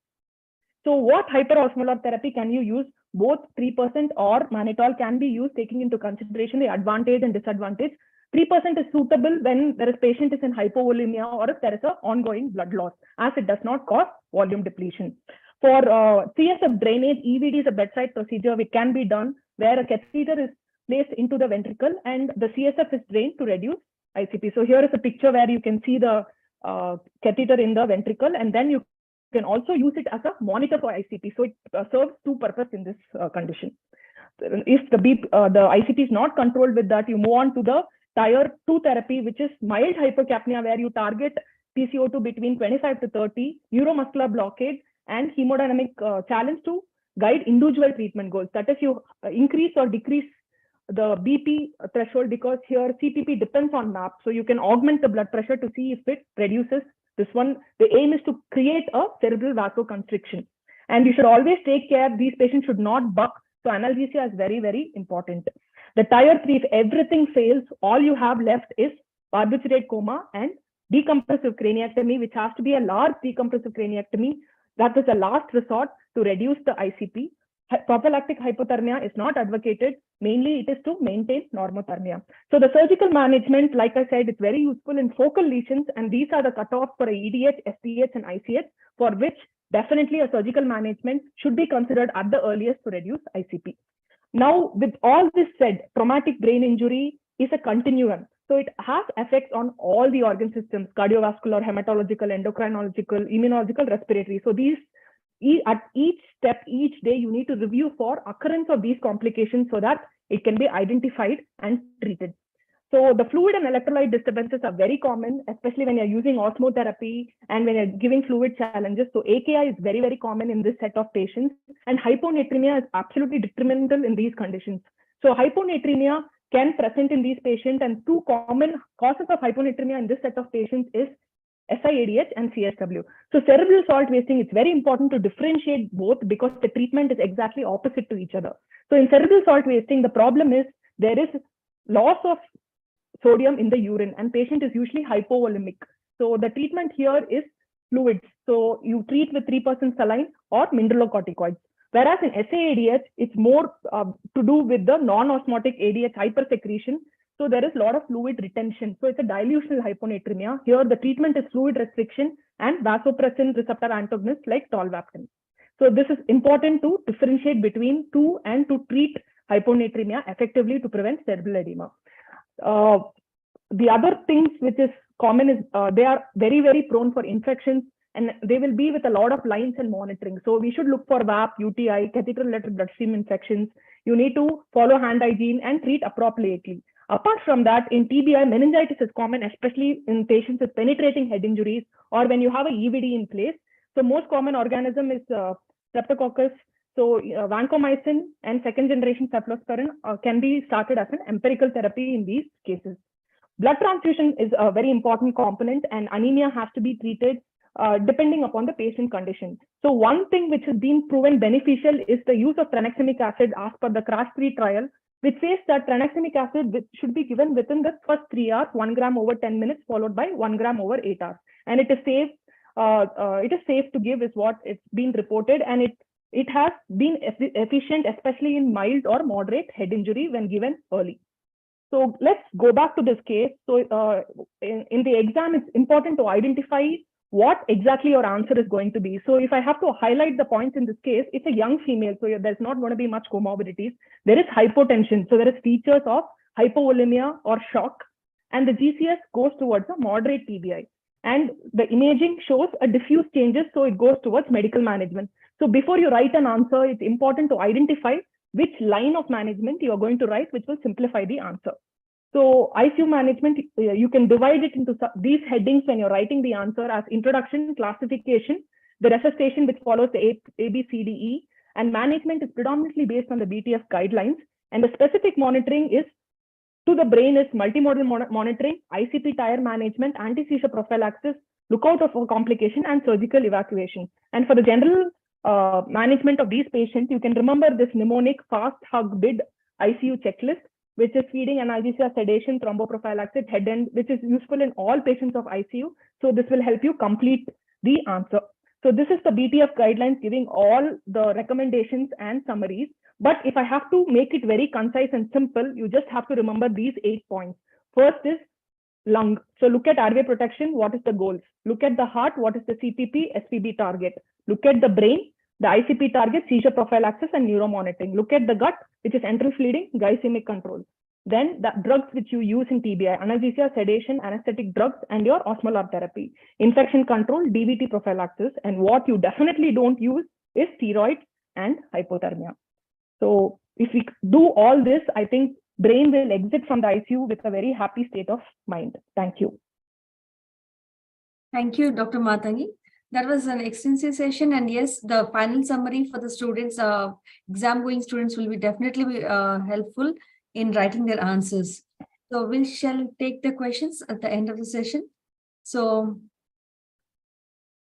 So what hyperosmolar therapy can you use? Both 3% or mannitol can be used, taking into consideration the advantage and disadvantage. 3% is suitable when there is patient is in hypovolemia or if there is an ongoing blood loss, as it does not cause volume depletion. For CSF drainage, EVD is a bedside procedure which can be done where a catheter is placed into the ventricle and the CSF is drained to reduce ICP. So here is a picture where you can see the catheter in the ventricle, and then you can also use it as a monitor for ICP. So it serves two purposes in this condition. If the ICP is not controlled with that, you move on to the tier 2 therapy, which is mild hypercapnia, where you target PCO2 between 25 to 30, neuromuscular blockade, and hemodynamic challenge to guide individual treatment goals. That is, you increase or decrease the BP threshold, because here CPP depends on MAP. So you can augment the blood pressure to see if it reduces this one. The aim is to create a cerebral vasoconstriction. And you should always take care. These patients should not buck. So analgesia is very, very important. The tier 3, if everything fails, all you have left is barbiturate coma and decompressive craniectomy, which has to be a large decompressive craniectomy. That is a last resort to reduce the ICP. Prophylactic hypothermia is not advocated. Mainly, it is to maintain normothermia. So the surgical management, like I said, it's very useful in focal lesions, and these are the cutoffs for a EDH, SDH, and ICH, for which definitely a surgical management should be considered at the earliest to reduce ICP. Now, with all this said, traumatic brain injury is a continuum. So it has effects on all the organ systems: cardiovascular, hematological, endocrinological, immunological, respiratory. So these, at each step, each day, you need to review for occurrence of these complications so that it can be identified and treated. So the fluid and electrolyte disturbances are very common, especially when you're using osmotherapy and when you're giving fluid challenges. So AKI is very, very common in this set of patients, and hyponatremia is absolutely detrimental in these conditions. So hyponatremia can present in these patients, and 2 common causes of hyponatremia in this set of patients is SIADH and CSW. So cerebral salt wasting, it's very important to differentiate both because the treatment is exactly opposite to each other. So in cerebral salt wasting, the problem is there is loss of sodium in the urine, and patient is usually hypovolemic. So the treatment here is fluids. So you treat with 3% saline or mineralocorticoids. Whereas in SAADH, it's more to do with the non-osmotic ADH hypersecretion. So there is a lot of fluid retention. So it's a dilutional hyponatremia. Here, the treatment is fluid restriction and vasopressin receptor antagonists like tolvaptan. So this is important to differentiate between two and to treat hyponatremia effectively to prevent cerebral edema. The other things which is common is they are very, very prone for infections, and they will be with a lot of lines and monitoring. So we should look for VAP, UTI, catheter-related bloodstream infections. You need to follow hand hygiene and treat appropriately. Apart from that, in TBI, meningitis is common, especially in patients with penetrating head injuries or when you have a EVD in place. So most common organism is Streptococcus. So vancomycin and second generation cephalosporin can be started as an empirical therapy in these cases. Blood transfusion is a very important component, and anemia has to be treated depending upon the patient condition. So one thing which has been proven beneficial is the use of tranexamic acid as per the CRASH-3 trial, which says that tranexamic acid should be given within the first 3 hours, 1 gram over 10 minutes, followed by 1 gram over 8 hours. And it is safe. It is safe to give, is what it's been reported, and it has been efficient, especially in mild or moderate head injury when given early. So let's go back to this case. So in the exam, it's important to identify what exactly your answer is going to be. So if I have to highlight the points in this case, it's a young female, so there's not going to be much comorbidities. There is hypotension, so there is features of hypovolemia or shock, and the GCS goes towards a moderate TBI. And the imaging shows a diffuse changes, so it goes towards medical management. So before you write an answer, it's important to identify which line of management you are going to write, which will simplify the answer. So ICU management, you can divide it into these headings when you're writing the answer as introduction, classification, the resuscitation, which follows the ABCDE, and management is predominantly based on the BTF guidelines. And the specific monitoring is to the brain is multimodal monitoring, ICP tire management, anti-seizure prophylaxis, lookout for complication, and surgical evacuation. And for the general management of these patients, you can remember this mnemonic fast hug bid ICU checklist, which is feeding, analgesia, sedation, thromboprophylaxis, head end, which is useful in all patients of ICU. So this will help you complete the answer. So this is the BTF guidelines giving all the recommendations and summaries. But if I have to make it very concise and simple, you just have to remember these 8 points. First is lung. So look at airway protection, what is the goals? Look at the heart, what is the CPP, SPB target? Look at the brain, the ICP target, seizure prophylaxis, and neuromonitoring. Look at the gut, which is enteral feeding, glycemic control. Then the drugs which you use in TBI, analgesia, sedation, anesthetic drugs, and your osmolar therapy. Infection control, DVT prophylaxis, and what you definitely don't use is steroids and hypothermia. So if we do all this, I think brain will exit from the ICU with a very happy state of mind. Thank you. Thank you, Dr. Matangi. That was an extensive session, and yes, the final summary for the students, exam going students will be definitely helpful in writing their answers. So we shall take the questions at the end of the session. So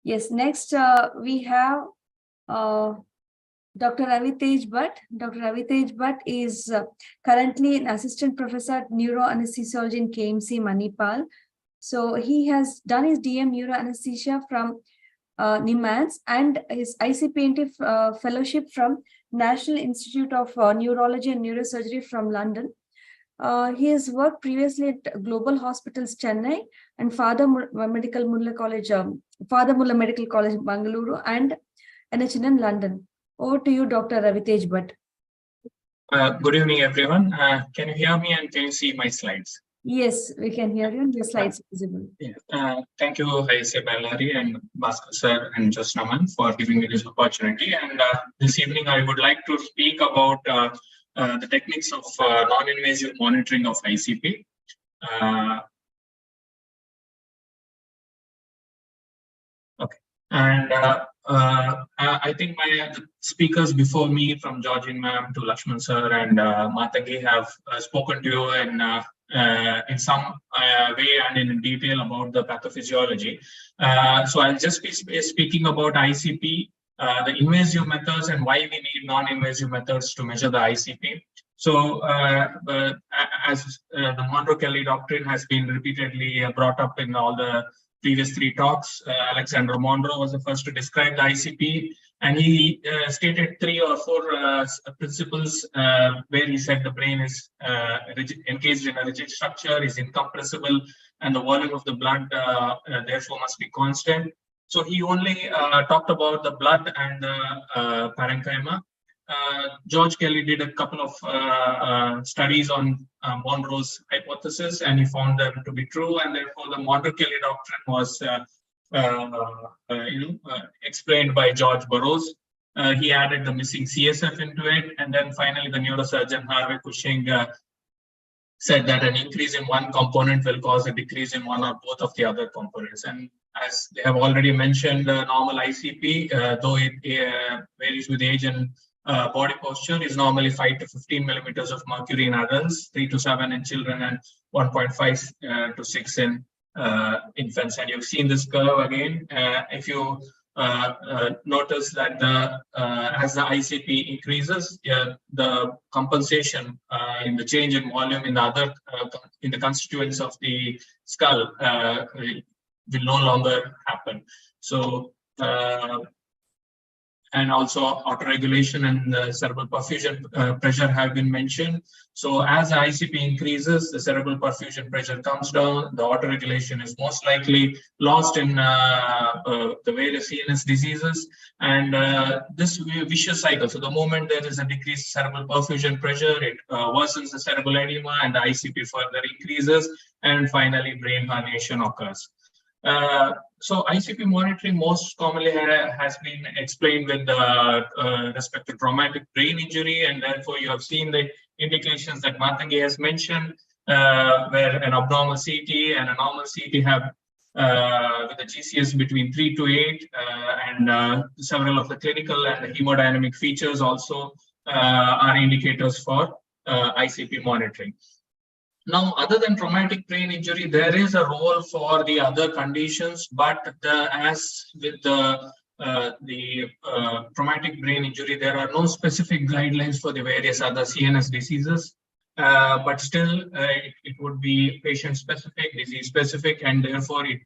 yes, next we have Dr. Ravitej Bhatt. Dr. Ravitej Bhatt is currently an assistant professor at neuroanesthesiology in KMC Manipal. So he has done his DM neuroanesthesia from NIMANS and his ICPNT fellowship from National Institute of Neurology and Neurosurgery from London. He has worked previously at Global Hospitals Chennai and Father Mulla Medical College, Bangalore, and NHN London. Over to you, Dr. Ravitej Bhatt. Good evening, everyone. Can you hear me and can you see my slides? Yes, we can hear you. The slides are visible. Yeah. Thank you, Bala and Bhaskar sir and Josnaman for giving me this opportunity. And this evening, I would like to speak about the techniques of non-invasive monitoring of ICP. Okay. And I think the speakers before me, from Georgine ma'am to Lakshman sir and Matangi, have spoken to you in some way and in detail about the pathophysiology. So I'll just be speaking about ICP, the invasive methods, and why we need non-invasive methods to measure the ICP. So as the Monroe-Kelly doctrine has been repeatedly brought up in all the previous three talks, Alexander Monroe was the first to describe the ICP, and he stated 3 or 4 principles where he said the brain is encased in a rigid structure, is incompressible, and the volume of the blood therefore must be constant. So he only talked about the blood and the parenchyma. George Kelly did a couple of studies on Monroe's hypothesis, and he found them to be true, and therefore the Monroe-Kelly doctrine was explained by George Burroughs. He added the missing CSF into it, and then finally the neurosurgeon Harvey Cushing said that an increase in one component will cause a decrease in one or both of the other components. And as they have already mentioned, normal ICP, though it varies with age and body posture, is normally 5 to 15 millimeters of mercury in adults, 3 to 7 in children, and 1.5 to 6 in infants. And you've seen this curve again. If you notice that as the ICP increases, the compensation in the change in volume in the other in the constituents of the skull will no longer happen. So and also autoregulation and cerebral perfusion pressure have been mentioned. So as the ICP increases, the cerebral perfusion pressure comes down, the autoregulation is most likely lost in the various CNS diseases, and this vicious cycle. So the moment there is a decreased cerebral perfusion pressure, it worsens the cerebral edema and the ICP further increases, and finally brain herniation occurs. So ICP monitoring most commonly has been explained with respect to traumatic brain injury, and therefore you have seen the indications that Matangi has mentioned, where an abnormal CT and a normal CT have with a GCS between 3 to 8, and several of the clinical and the hemodynamic features also are indicators for ICP monitoring. Now, other than traumatic brain injury, there is a role for the other conditions, but as with the traumatic brain injury, there are no specific guidelines for the various other CNS diseases, but still it would be patient-specific, disease-specific, and therefore it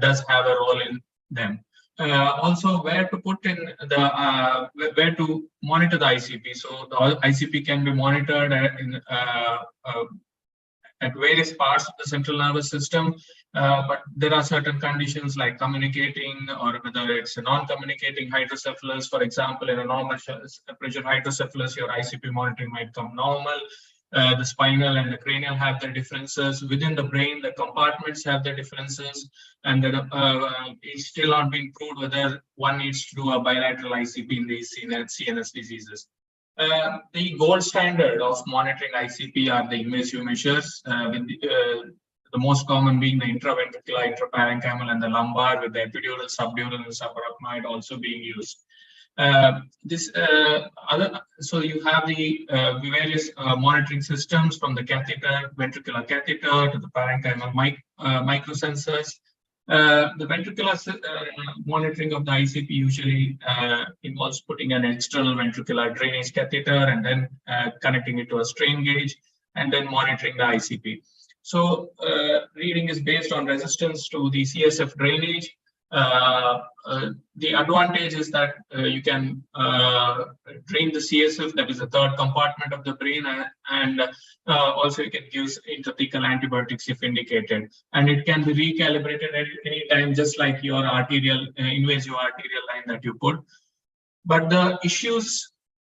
does have a role in them. Also, where to put in the where to monitor the ICP. So the ICP can be monitored at various parts of the central nervous system, but there are certain conditions like communicating, or whether it's a non-communicating hydrocephalus. For example, in a normal pressure hydrocephalus, your ICP monitoring might come normal. The spinal and the cranial have their differences. Within the brain, the compartments have their differences, and it's still not been proved whether one needs to do a bilateral ICP in these CNS diseases. The gold standard of monitoring ICP are the invasive measures, with the most common being the intraventricular, intraparenchymal, and the lumbar, with the epidural, subdural, and subarachnoid also being used. So you have the various monitoring systems, from the catheter, ventricular catheter, to the parenchymal microsensors. The ventricular monitoring of the ICP usually involves putting an external ventricular drainage catheter and then connecting it to a strain gauge and then monitoring the ICP. So reading is based on resistance to the CSF drainage. The advantage is that you can drain the CSF, that is the third compartment of the brain, and also you can use intrathecal antibiotics if indicated. And it can be recalibrated at any time, just like your arterial, invasive arterial line that you put. But the issues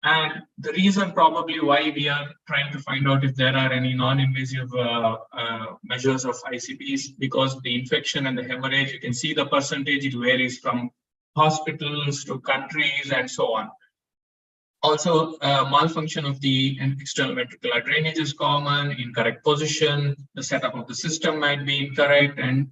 and the reason probably why we are trying to find out if there are any non-invasive measures of ICPs, because the infection and the hemorrhage, you can see the percentage, it varies from hospitals to countries and so on. Also, malfunction of the external ventricular drainage is common, incorrect position, the setup of the system might be incorrect, and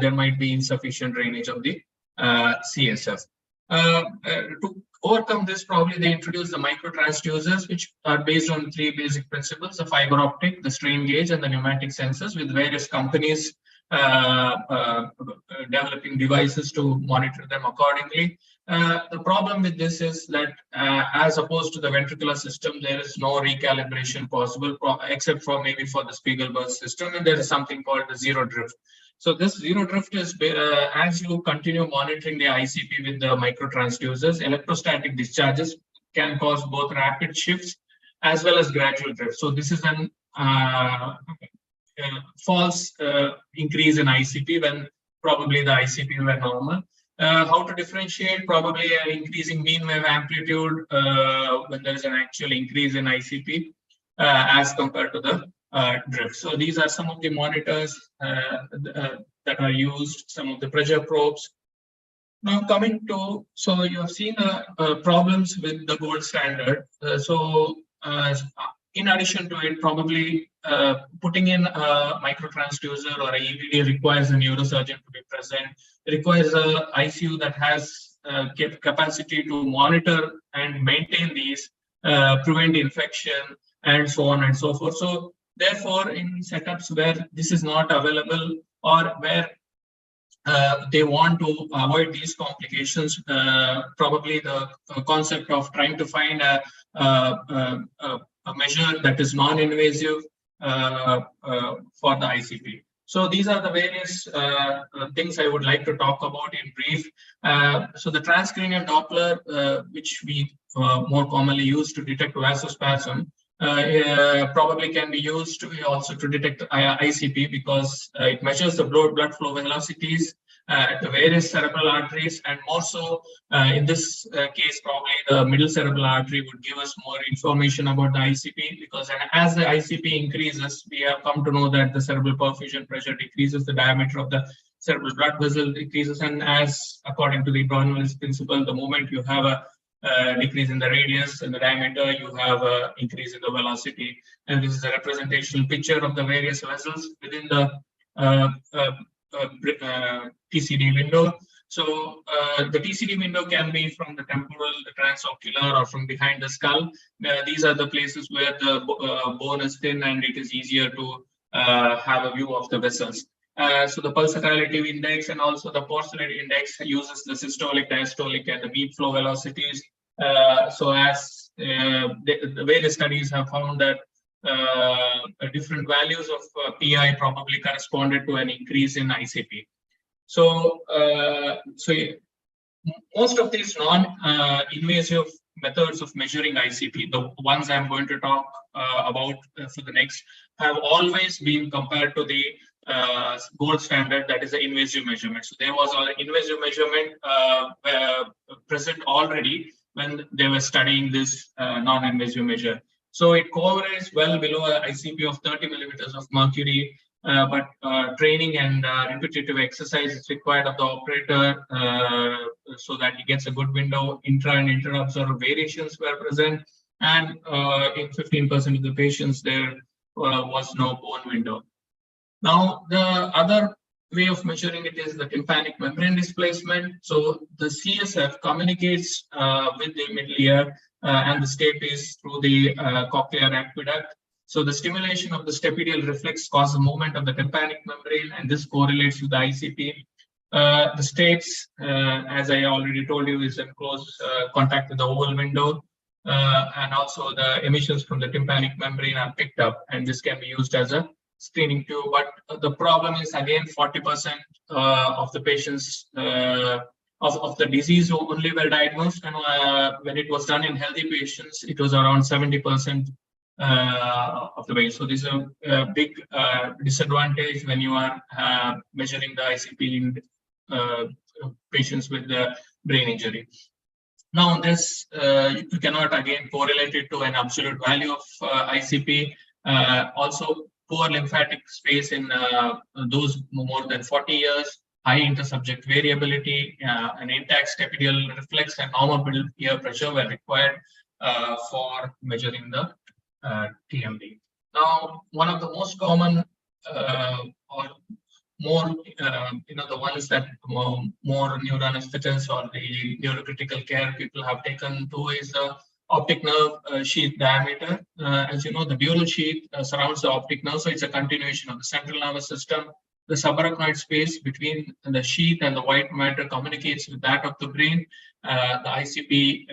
there might be insufficient drainage of the CSF. To overcome this, probably they introduced the microtransducers, which are based on three basic principles: the fiber optic, the strain gauge, and the pneumatic sensors, with various companies developing devices to monitor them accordingly. The problem with this is that as opposed to the ventricular system, there is no recalibration possible except for maybe for the Spiegelberg system, and there is something called the zero drift. So this zero drift is as you continue monitoring the ICP with the microtransducers, electrostatic discharges can cause both rapid shifts as well as gradual drift. So this is an false increase in ICP when probably the ICP were normal. How to differentiate? Probably an increasing mean wave amplitude when there is an actual increase in ICP as compared to the drift. So these are some of the monitors that are used, some of the pressure probes. Now coming to, so you have seen problems with the gold standard. In addition to it, probably putting in a microtransducer or a EVD requires a neurosurgeon to be present. It requires a ICU that has capacity to monitor and maintain these, prevent infection, and so on and so forth. So therefore, in setups where this is not available, or where they want to avoid these complications, probably the concept of trying to find a measure that is non-invasive for the ICP. So these are the various things I would like to talk about in brief. So the transcranial Doppler, which we more commonly use to detect vasospasm, probably can be used also to detect ICP, because it measures the blood flow velocities at the various cerebral arteries, and more so in this case, probably the middle cerebral artery would give us more information about the ICP, because as the ICP increases, we have come to know that the cerebral perfusion pressure decreases, the diameter of the cerebral blood vessel decreases, and as according to the Bernoulli's principle, the moment you have a decrease in the radius and the diameter, you have an increase in the velocity. And this is a representational picture of the various vessels within the TCD window. So the TCD window can be from the temporal, the transocular, or from behind the skull. These are the places where the bone is thin and it is easier to have a view of the vessels. So the pulsatility index and also the porcellate index uses the systolic, diastolic, and the beat flow velocities. So as the various studies have found that different values of PI probably corresponded to an increase in ICP. So, most of these non-invasive methods of measuring ICP, the ones I'm going to talk about for the next, have always been compared to the gold standard, that is the invasive measurement. So there was an invasive measurement present already when they were studying this non-invasive measure. So it covers well below an ICP of 30 millimeters of mercury, but training and repetitive exercise is required of the operator so that he gets a good window. Intra and inter-observer variations were present, and in 15% of the patients there was no bone window. Now, the other way of measuring it is the tympanic membrane displacement. So the CSF communicates with the middle ear, and the state is through the cochlear aqueduct. So the stimulation of the stapedial reflex causes the movement of the tympanic membrane, and this correlates with the ICP. The states, as I already told you, is in close contact with the oval window, and also the emissions from the tympanic membrane are picked up, and this can be used as a screening tube. But the problem is, again, 40% of the patients of the disease only were diagnosed, and when it was done in healthy patients, it was around 70% of the way. So this is a big disadvantage when you are measuring the ICP in patients with the brain injury. Now, this you cannot again correlate it to an absolute value of ICP. Also, poor lymphatic space in those more than 40 years, high intersubject variability, an intact stapedial reflex, and normal middle ear pressure were required for measuring the TMD. Now, one of the most common or more, the ones that more neuroanesthetists or the neurocritical care people have taken to is the optic nerve sheath diameter. As you know, the dural sheath surrounds the optic nerve, so it's a continuation of the central nervous system. The subarachnoid space between the sheath and the white matter communicates with that of the brain. The ICP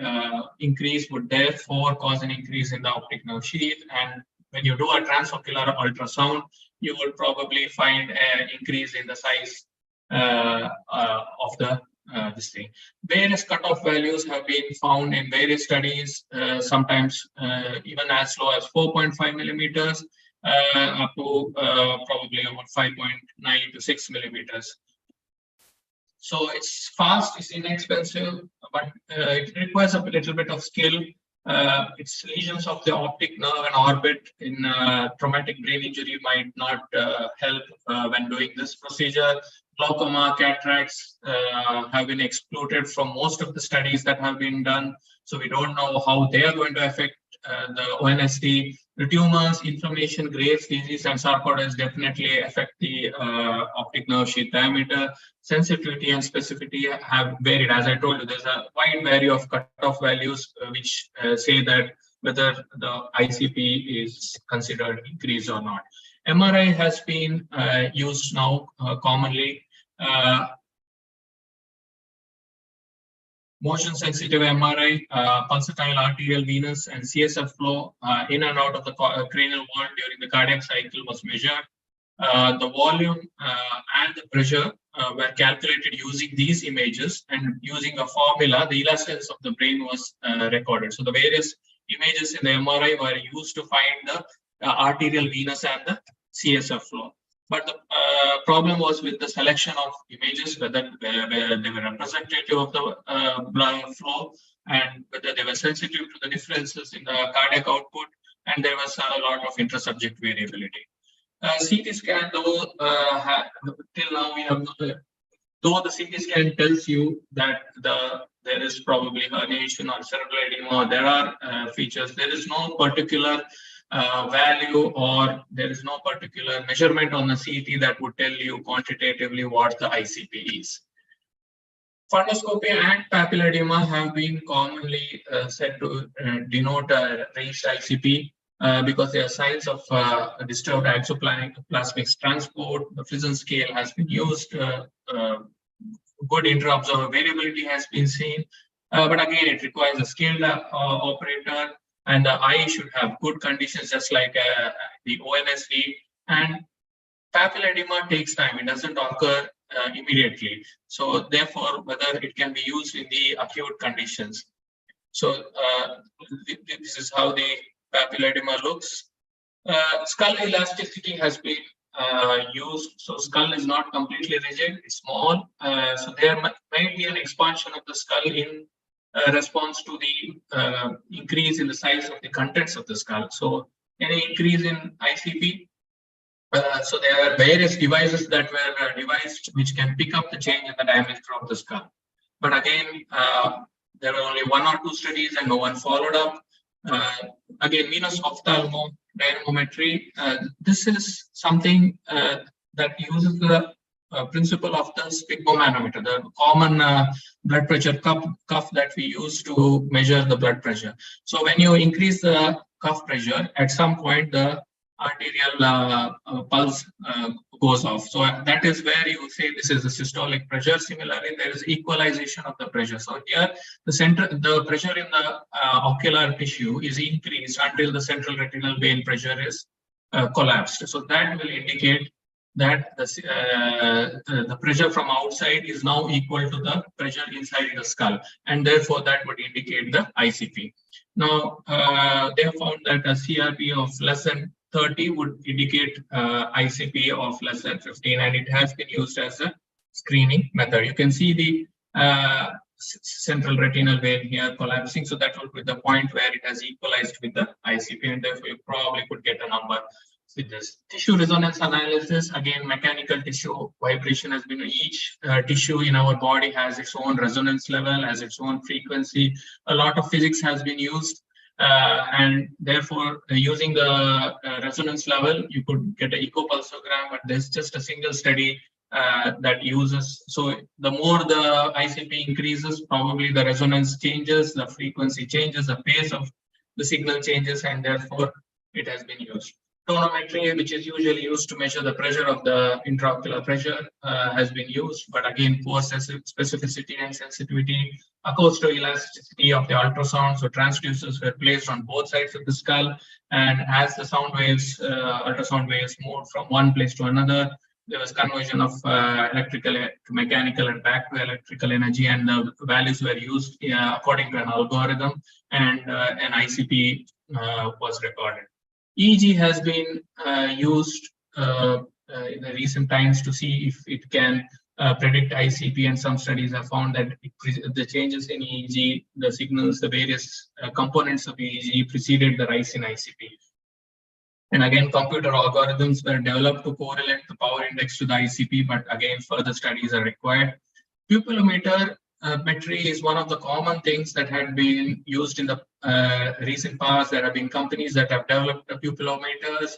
increase would therefore cause an increase in the optic nerve sheath, and when you do a transocular ultrasound, you will probably find an increase in the size of the this thing. Various cutoff values have been found in various studies, sometimes even as low as 4.5 millimeters, up to probably about 5.9 to 6 millimeters. So it's fast, it's inexpensive, but it requires a little bit of skill. It's lesions of the optic nerve and orbit in traumatic brain injury might not help when doing this procedure. Glaucoma, cataracts have been excluded from most of the studies that have been done. So we don't know how they are going to affect the ONSD. The tumors, inflammation, Graves' disease, and sarcoidosis definitely affect the optic nerve sheath diameter. Sensitivity and specificity have varied. As I told you, there's a wide variety of cutoff values which say that whether the ICP is considered increased or not. MRI has been used now commonly. Motion sensitive MRI, pulsatile arterial venous and CSF flow in and out of the cranial wall during the cardiac cycle was measured. The volume and the pressure were calculated using these images, and using a formula, the elastance of the brain was recorded. So the various images in the MRI were used to find the arterial venous and the CSF flow. But the problem was with the selection of images, whether they were representative of the blood flow and whether they were sensitive to the differences in the cardiac output, and there was a lot of intersubject variability. CT scan, though, till now we have not, though the CT scan tells you that there is probably herniation or cerebral edema, there are features. There is no particular value or there is no particular measurement on the CT that would tell you quantitatively what the ICP is. Fundoscopy and papilledema have been commonly said to denote a raised ICP because they are signs of disturbed exoplasmic transport. The Frisson scale has been used. Good inter-observer variability has been seen. But again, it requires a skilled operator, and the eye should have good conditions, just like the ONSD. And papilledema takes time. It doesn't occur immediately. So therefore, whether it can be used in the acute conditions. So this is how the papilledema looks. Skull elasticity has been used. So skull is not completely rigid, it's small. So there might be an expansion of the skull in response to the increase in the size of the contents of the skull. So any increase in ICP. So there are various devices that were devised which can pick up the change in the diameter of the skull. But again, there were only 1 or 2 studies and no one followed up. Again, venous ophthalmo dynamometry. This is something that uses the principle of the sphygmomanometer, the common blood pressure cuff that we use to measure the blood pressure. So when you increase the cuff pressure, at some point the arterial pulse goes off. So that is where you say this is the systolic pressure. Similarly, there is equalization of the pressure. So here the pressure in the ocular tissue is increased until the central retinal vein pressure is collapsed. So that will indicate that the pressure from outside is now equal to the pressure inside the skull, and therefore that would indicate the ICP. Now, they have found that a CRP of less than 30 would indicate ICP of less than 15, and it has been used as a screening method. You can see the central retinal vein here collapsing, so that will be the point where it has equalized with the ICP, and therefore you probably could get a number with this. Tissue resonance analysis, again, mechanical tissue vibration has been, each tissue in our body has its own resonance level, has its own frequency. A lot of physics has been used, and therefore using the resonance level, you could get an ecopulsogram, but there's just a single study that uses. So the more the ICP increases, probably the resonance changes, the frequency changes, the pace of the signal changes, and therefore it has been used. Tonometry, which is usually used to measure the pressure of the intraocular pressure, has been used, but again, poor specificity and sensitivity. Acousto-elasticity of the ultrasound, so transducers were placed on both sides of the skull, and as the sound waves, ultrasound waves moved from one place to another, there was conversion of electrical to mechanical and back to electrical energy, and the values were used according to an algorithm, and an ICP was recorded. EEG has been used in the recent times to see if it can predict ICP, and some studies have found that the changes in EEG, the signals, the various components of EEG preceded the rise in ICP. And again, computer algorithms were developed to correlate the power index to the ICP, but again, further studies are required. Pupillometer metry is one of the common things that had been used in the recent past. There have been companies that have developed pupillometers.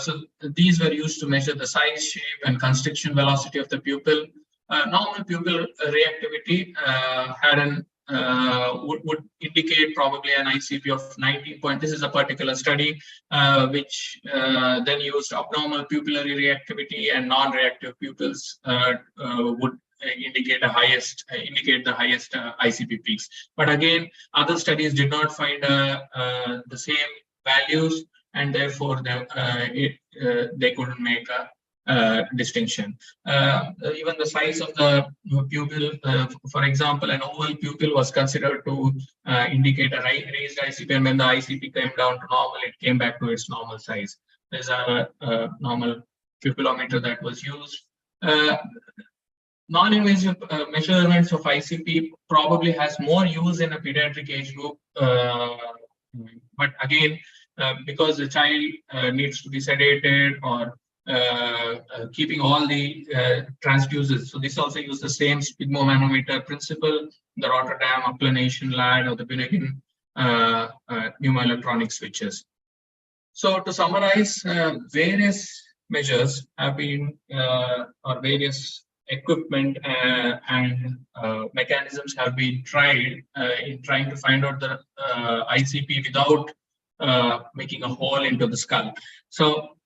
So these were used to measure the size, shape, and constriction velocity of the pupil. Normal pupil reactivity had an would indicate probably an ICP of 19 point. This is a particular study which then used abnormal pupillary reactivity, and non-reactive pupils would indicate the highest ICP peaks. But again, other studies did not find the same values, and therefore they couldn't make a distinction. Even the size of the pupil, for example, an oval pupil was considered to indicate a raised ICP, and when the ICP came down to normal, it came back to its normal size. There's a normal pupillometer that was used. Non-invasive measurements of ICP probably has more use in a pediatric age group, but again, because the child needs to be sedated or keeping all the transducers. So this also uses the same sphygmomanometer principle, the Rotterdam applanation LAD or the Bunnigan pneumoelectronic switches. So to summarize, various measures have been, or various equipment and mechanisms have been tried in trying to find out the ICP without making a hole into the skull. So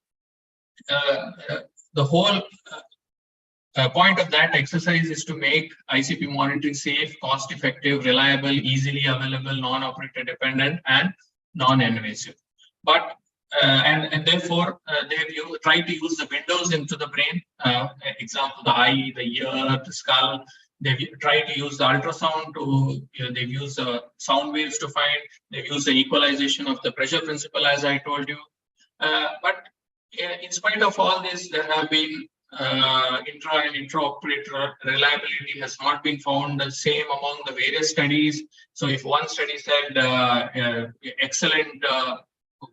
the whole point of that exercise is to make ICP monitoring safe, cost-effective, reliable, easily available, non-operator dependent, and non-invasive. But and therefore they've tried to use the windows into the brain, example, the eye, the ear, the skull. They've tried to use the ultrasound to, they've used sound waves to find, they've used the equalization of the pressure principle, as I told you. But in spite of all this, there have been intra and intraoperator reliability has not been found the same among the various studies. So if one study said excellent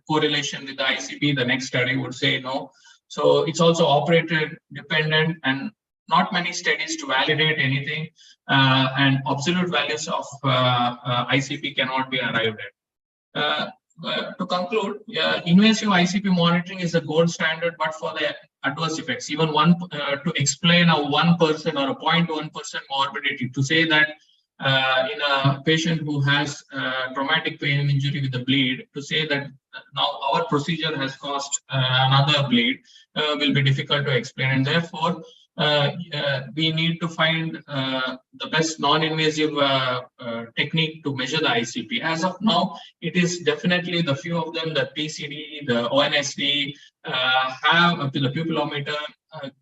correlation with the ICP, the next study would say no. So it's also operator dependent, and not many studies to validate anything, and absolute values of ICP cannot be arrived at. To conclude, invasive ICP monitoring is the gold standard, but for the adverse effects. Even one to explain a 1% or a 0.1% morbidity, to say that in a patient who has traumatic pain injury with a bleed, to say that now our procedure has caused another bleed will be difficult to explain, and therefore we need to find the best non-invasive technique to measure the ICP. As of now, it is definitely the few of them, the PCD, the ONSD, have up to the pupillometer,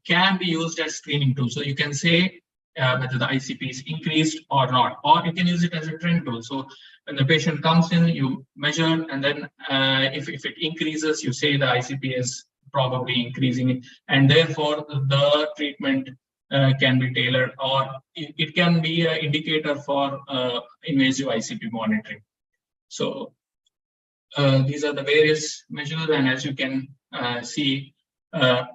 can be used as screening tool. So you can say whether the ICP is increased or not, or you can use it as a trend tool. So when the patient comes in, you measure, and then if it increases, you say the ICP is probably increasing, and therefore the treatment can be tailored, or it can be an indicator for invasive ICP monitoring. So these are the various measures, and as you can see, not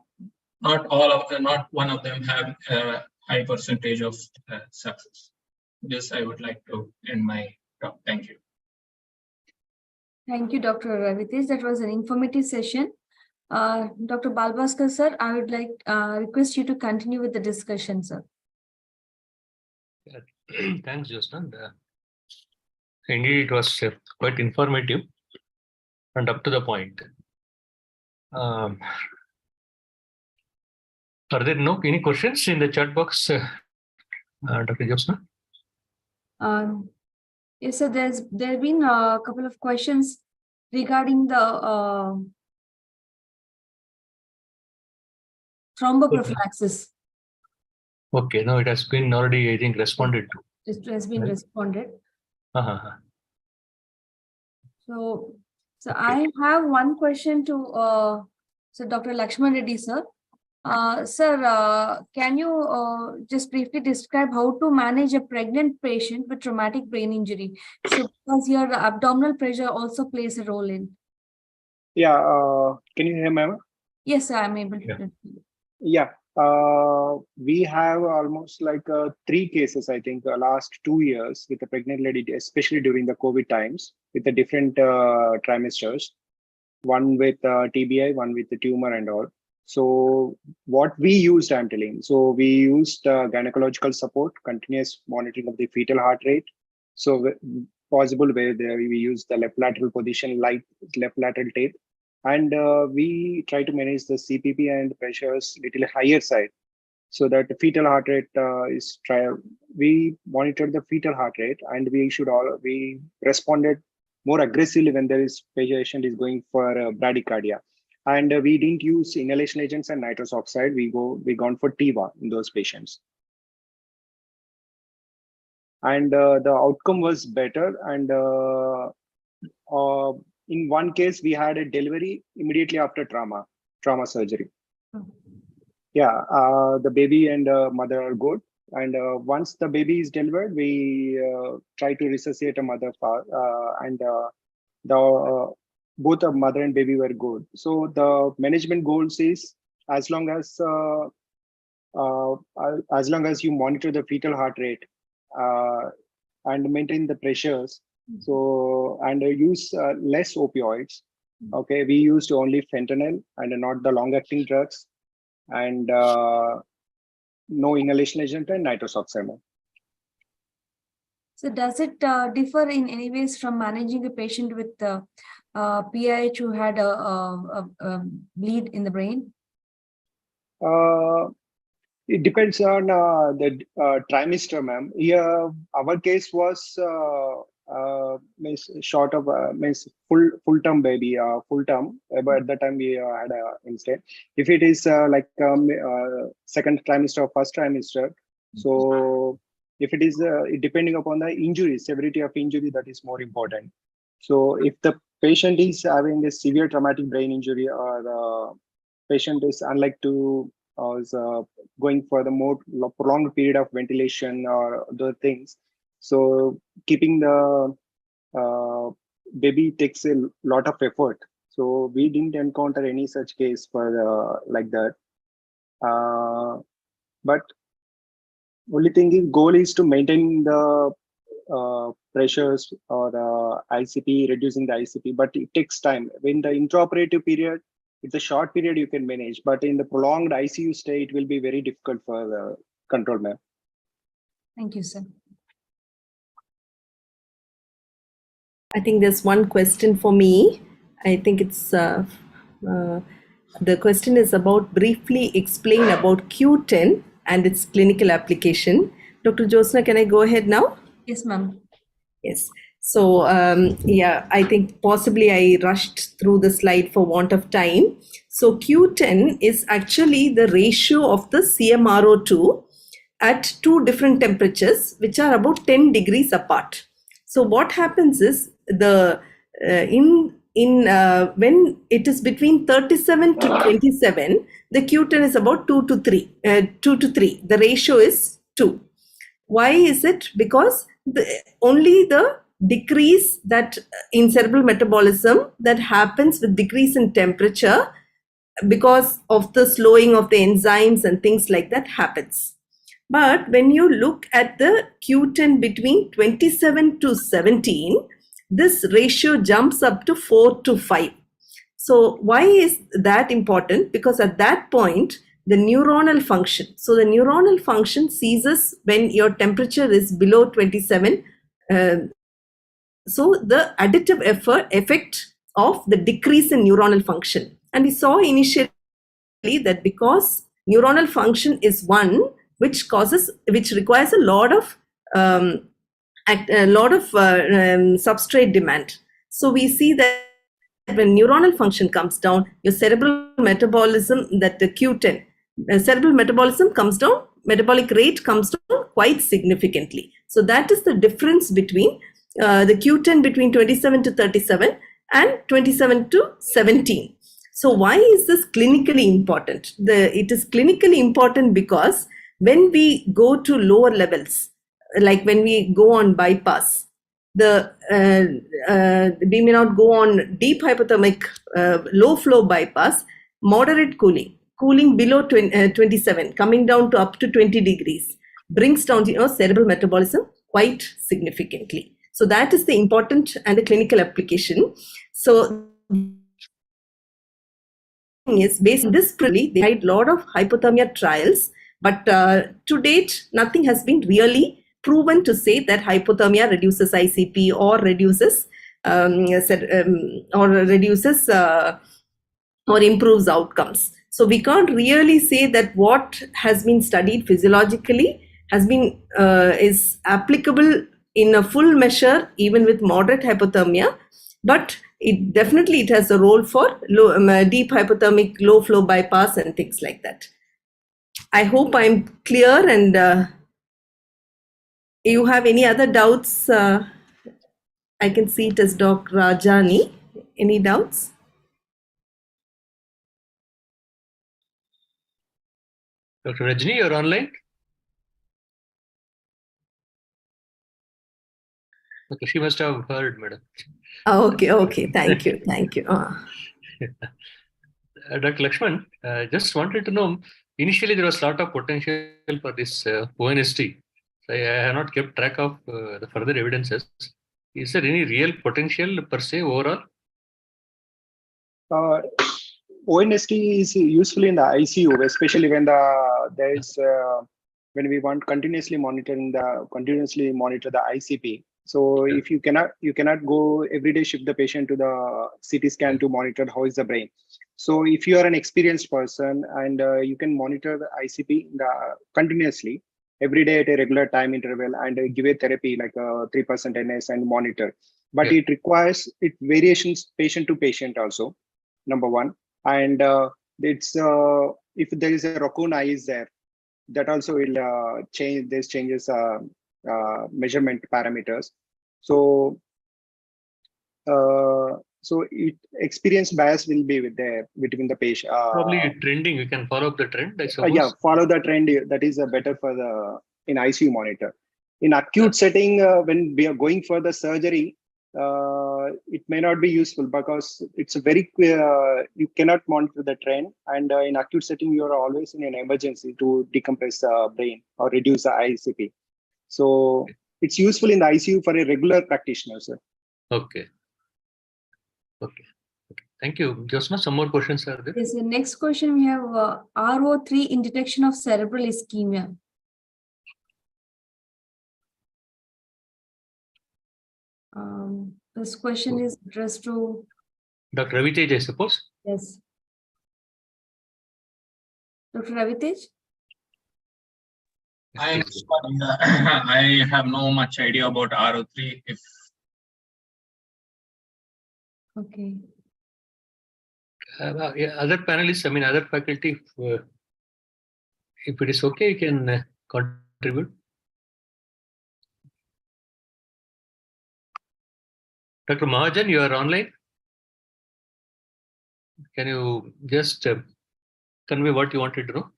one of them have a high percentage of success. This I would like to end my talk. Thank you. Thank you, Dr. Ritesh. That was an informative session. Dr. Bala Bhaskar, sir, I would like request you to continue with the discussion, sir. Thanks, Josna. Indeed, it was quite informative and up to the point. Are there any questions in the chat box, Dr. Josna? Yes, sir. There have been a couple of questions regarding the thromboprophylaxis. Okay, no, it has been already, I think, responded to. It has been responded. So Okay. I have one question to Dr. Lakshman Reddy, sir. Sir, can you just briefly describe how to manage a pregnant patient with traumatic brain injury? So because here the abdominal pressure also plays a role in. Yeah, can you hear me? Yes, sir, I'm able to. Yeah. We have almost like 3 cases, I think, last 2 years with a pregnant lady, especially during the COVID times, with the different trimesters, one with TBI, one with the tumor and all. So what we used, I'm telling, so we used gynecological support, continuous monitoring of the fetal heart rate. So possible where we use the left lateral position, like left lateral tape. And we try to manage the CPP and pressures little higher side, so that the fetal heart rate we monitored the fetal heart rate, and we responded more aggressively when there is patient is going for bradycardia. And we didn't use inhalation agents and nitrous oxide. We gone for TIVA in those patients. And the outcome was better. And in one case, we had a delivery immediately after trauma surgery. Yeah, the baby and mother are good. And once the baby is delivered, we try to resuscitate a mother, and both the mother and baby were good. So the management goals is as long as you monitor the fetal heart rate and maintain the pressures. So, and use less opioids. Okay, we used only fentanyl and not the long-acting drugs, and no inhalation agent and nitrous oxide. So does it differ in any ways from managing a patient with PIH who had a bleed in the brain? It depends on the trimester, ma'am. Here, our case was short of full term baby, full term. But at that time we had instead. If it is like second trimester or first trimester, so if it is depending upon the injury, severity of injury, that is more important. So if the patient is having a severe traumatic brain injury, or patient is unlike to is going for the more prolonged period of ventilation or other things, so keeping the baby takes a lot of effort. So we didn't encounter any such case for like that. But only thing is, goal is to maintain the pressures or the ICP, reducing the ICP, but it takes time. In the intraoperative period, It's a short period you can manage, but in the prolonged ICU stay, it will be very difficult for the control, ma'am. Thank you, sir. I think there's one question for me. I think it's the question is about briefly explain about Q10 and its clinical application. Dr. Josna, can I go ahead now? Yes, ma'am. Yes. So, yeah, I think possibly I rushed through the slide for want of time. So Q10 is actually the ratio of the CMRO2 at two different temperatures, which are about 10 degrees apart. So what happens is the when it is between 37 to 27, the Q10 is about 2 to 3. The ratio is 2. Why is it? Because only the decrease that in cerebral metabolism that happens with decrease in temperature because of the slowing of the enzymes and things like that happens. But when you look at the Q10 between 27 to 17, this ratio jumps up to 4 to 5. So why is that important? Because at that point, the neuronal function. So the neuronal function ceases when your temperature is below 27. So the additive effect of the decrease in neuronal function. And we saw initially that because neuronal function is one which requires a lot of substrate demand. So we see that when neuronal function comes down, your cerebral metabolism, that the Q10, cerebral metabolism comes down, metabolic rate comes down quite significantly. So that is the difference between the Q10 between 27 to 37 and 27 to 17. So why is this clinically important? It is clinically important because when we go to lower levels, like when we go on bypass, we may not go on deep hypothermic low flow bypass, moderate cooling below 27, coming down to up to 20 degrees, brings down cerebral metabolism quite significantly. So that is the important and the clinical application. So is based on this, they tried a lot of hypothermia trials, but to date, nothing has been really proven to say that hypothermia reduces ICP or reduces or improves outcomes. So we can't really say that what has been studied physiologically has been is applicable in a full measure, even with moderate hypothermia, but it definitely has a role for deep hypothermic low flow bypass and things like that. I hope I'm clear, and you have any other doubts? I can see it as Dr. Rajani. Any doubts? Dr. Rajni, you're online? Okay, she must have heard, madam. Okay. Thank you. Dr. Lakshman, just wanted to know, initially there was a lot of potential for this ONST. So I have not kept track of the further evidences. Is there any real potential per se overall? ONST is useful in the ICU, especially when when we want continuously monitor the ICP. So if you cannot go every day, shift the patient to the CT scan to monitor how is the brain. So if you are an experienced person and you can monitor the ICP continuously every day at a regular time interval and give a therapy like 3% NS and monitor. But it requires variations patient to patient also, number one. And it's if there is a raccoon eye is there, that also will change. This changes measurement parameters. So experience bias will be between the patient. Probably trending. You can follow up the trend, I suppose. Follow the trend. That is better for in ICU monitor. In acute setting, when we are going for the surgery, it may not be useful because it's a very you cannot monitor the trend, and in acute setting you are always in an emergency to decompress the brain or reduce the ICP. So it's useful in the ICU for a regular practitioner, sir. Okay. Thank you. Josna, some more questions are there? Yes, the next question we have RO3 in detection of cerebral ischemia. This question is addressed to Dr. Ravitej, I suppose. yes. Dr. Ravitej? I'm sorry, I have no much idea about RO3. If Okay. Yeah, other panelists, I mean, other faculty, if it is okay, you can contribute. Dr. Mahajan, you are online. Can you just convey what you wanted to know?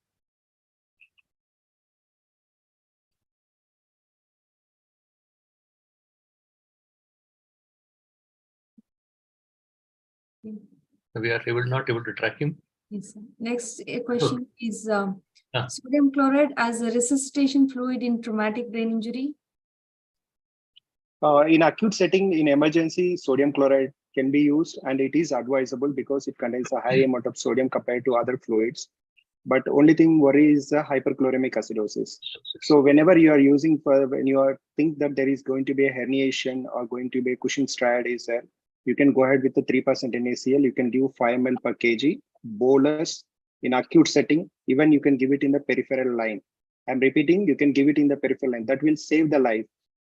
We are not able to track him. Yes, sir. Next question is Ah. sodium chloride as a resuscitation fluid in traumatic brain injury. In acute setting, in emergency, sodium chloride can be used, and it is advisable because it contains a high amount of sodium compared to other fluids. But only thing worry is the hyperchloremic acidosis. So whenever you are using when you are think that there is going to be a herniation or going to be a Cushing's triad is there, you can go ahead with the 3% NaCl. You can do 5 ml per kg bolus in acute setting. Even you can give it in the peripheral line. I'm repeating, you can give it in the peripheral line. That will save the life.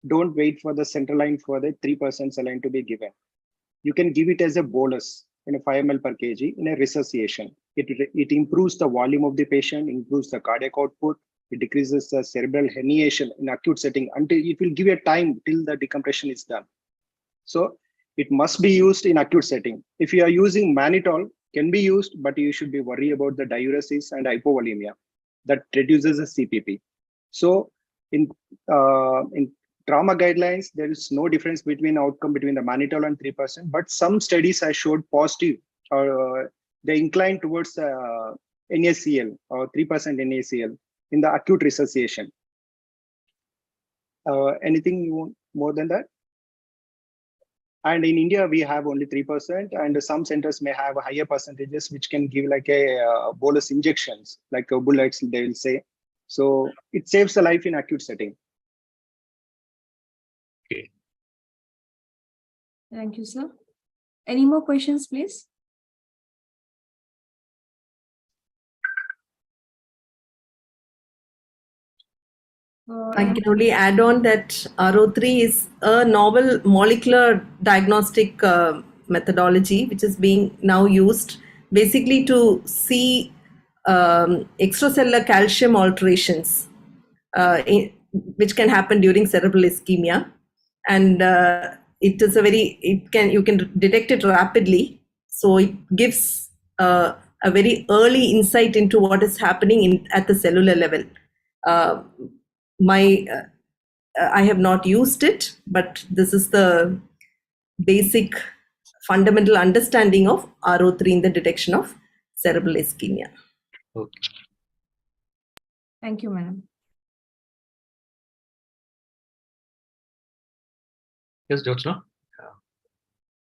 Don't wait for the central line for the 3% saline to be given. You can give it as a bolus in a 5 ml per kg in a resuscitation. It improves the volume of the patient, improves the cardiac output, it decreases the cerebral herniation in acute setting until it will give a time till the decompression is done. So it must be used in acute setting. If you are using mannitol, can be used, but you should be worried about the diuresis and hypovolemia that reduces the CPP. So in trauma guidelines, there is no difference between outcome between the mannitol and 3%, but some studies have showed positive, they incline towards NaCl or 3% NaCl in the acute resuscitation. Anything you want more than that? And in India, we have only 3%, and some centers may have higher percentages, which can give like a bolus injections, like bullets, they will say. So it saves the life in acute setting. Okay. Thank you, sir. Any more questions, please? I can only add on that RO3 is a novel molecular diagnostic methodology which is being now used basically to see extracellular calcium alterations which can happen during cerebral ischemia, and it is you can detect it rapidly, so it gives a very early insight into what is happening at the cellular level. I have not used it, but this is the basic fundamental understanding of RO3 in the detection of cerebral ischemia. Okay. Thank you, madam. Yes, Jyotsna?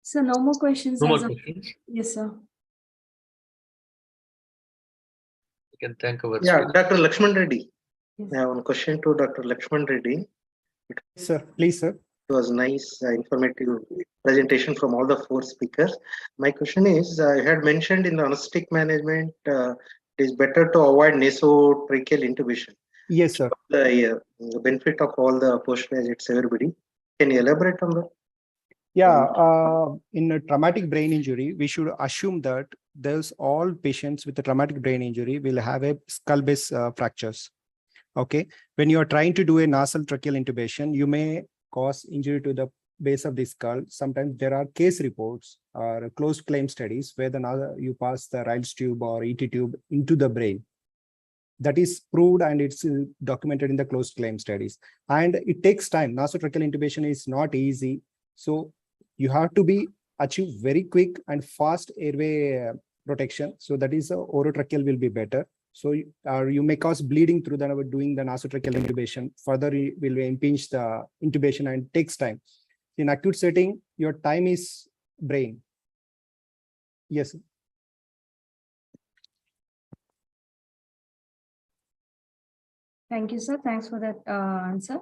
So no more questions. No more questions. Yes, sir. You can thank our Yeah, speaker. Dr. Lakshman Reddy. Yes. I have one question to Dr. Lakshman Reddy. Sir, please, sir. It was nice, informative presentation from all the 4 speakers. My question is, I had mentioned in the anesthetic management, it is better to avoid nasotracheal intubation. Yes, sir. The benefit of all the postgraduates, everybody. Can you elaborate on that? Yeah, in a traumatic brain injury, we should assume that there's all patients with a traumatic brain injury will have a skull base fractures. Okay, when you are trying to do a nasal tracheal intubation, you may cause injury to the base of the skull. Sometimes there are case reports or closed claim studies where you pass the Riles tube or ET tube into the brain. That is proved and it's documented in the closed claim studies. And it takes time. Nasotracheal intubation is not easy. So you have to achieve very quick and fast airway protection. So that is orotracheal will be better. So you may cause bleeding through doing the nasotracheal intubation. Further, it will impinge the intubation and takes time. In acute setting, your time is brain. Yes. Sir. Thank you, sir. Thanks for that answer.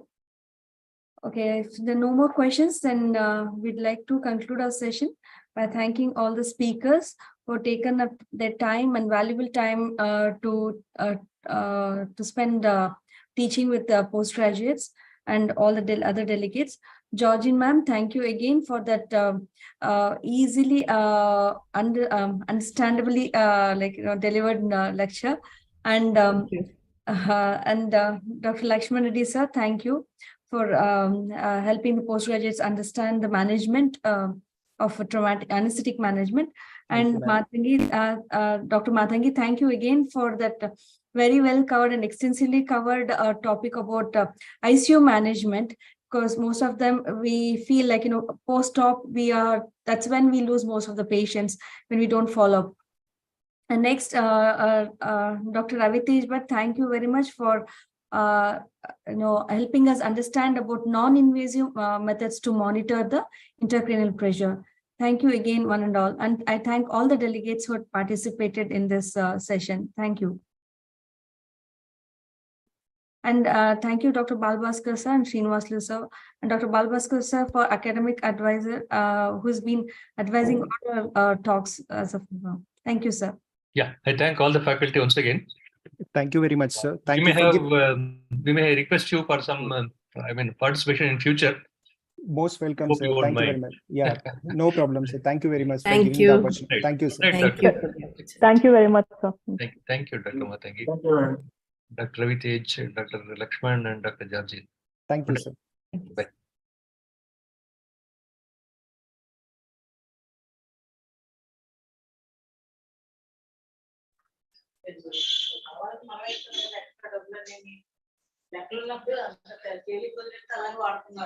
Okay, if there are no more questions, then we'd like to conclude our session by thanking all the speakers for taking up their time and valuable time to spend teaching with the postgraduates and all the other delegates. Georgine ma'am, thank you again for that easily understandably delivered lecture. And Dr. Lakshman Reddy sir, thank you for helping the postgraduates understand the management of traumatic anesthetic management. And Matangi, Dr. Matangi, thank you again for that very well covered and extensively covered topic about ICU management, because most of them we feel like, post-op, that's when we lose most of the patients, when we don't follow up. And next, Dr. Ravi Tejbhat, thank you very much for helping us understand about non-invasive methods to monitor the intracranial pressure. Thank you again, one and all. And I thank all the delegates who had participated in this session. Thank you. And thank you, Dr. Bala Bhaskar sir and Srinivaslu sir, and Dr. Bala Bhaskar sir for academic advisor who's been advising all our talks as of now. Thank you, sir. Yeah, I thank all the faculty once again. Thank you very much, sir. Thank we you. We may request you for some, participation in future. Most welcome, Hope sir. you won't Thank you very mind. much. Yeah, no problem, sir. Thank you very much for Thank giving you. the opportunity. Right. Thank you, sir. Right, Thank Dr. you for the opportunity. Thank you very much, sir. Thank you, Dr. Matangi, Thank you. Dr. Ravi Tej, Dr. Lakshman, and Dr. Georgine. Thank you, sir. Bye.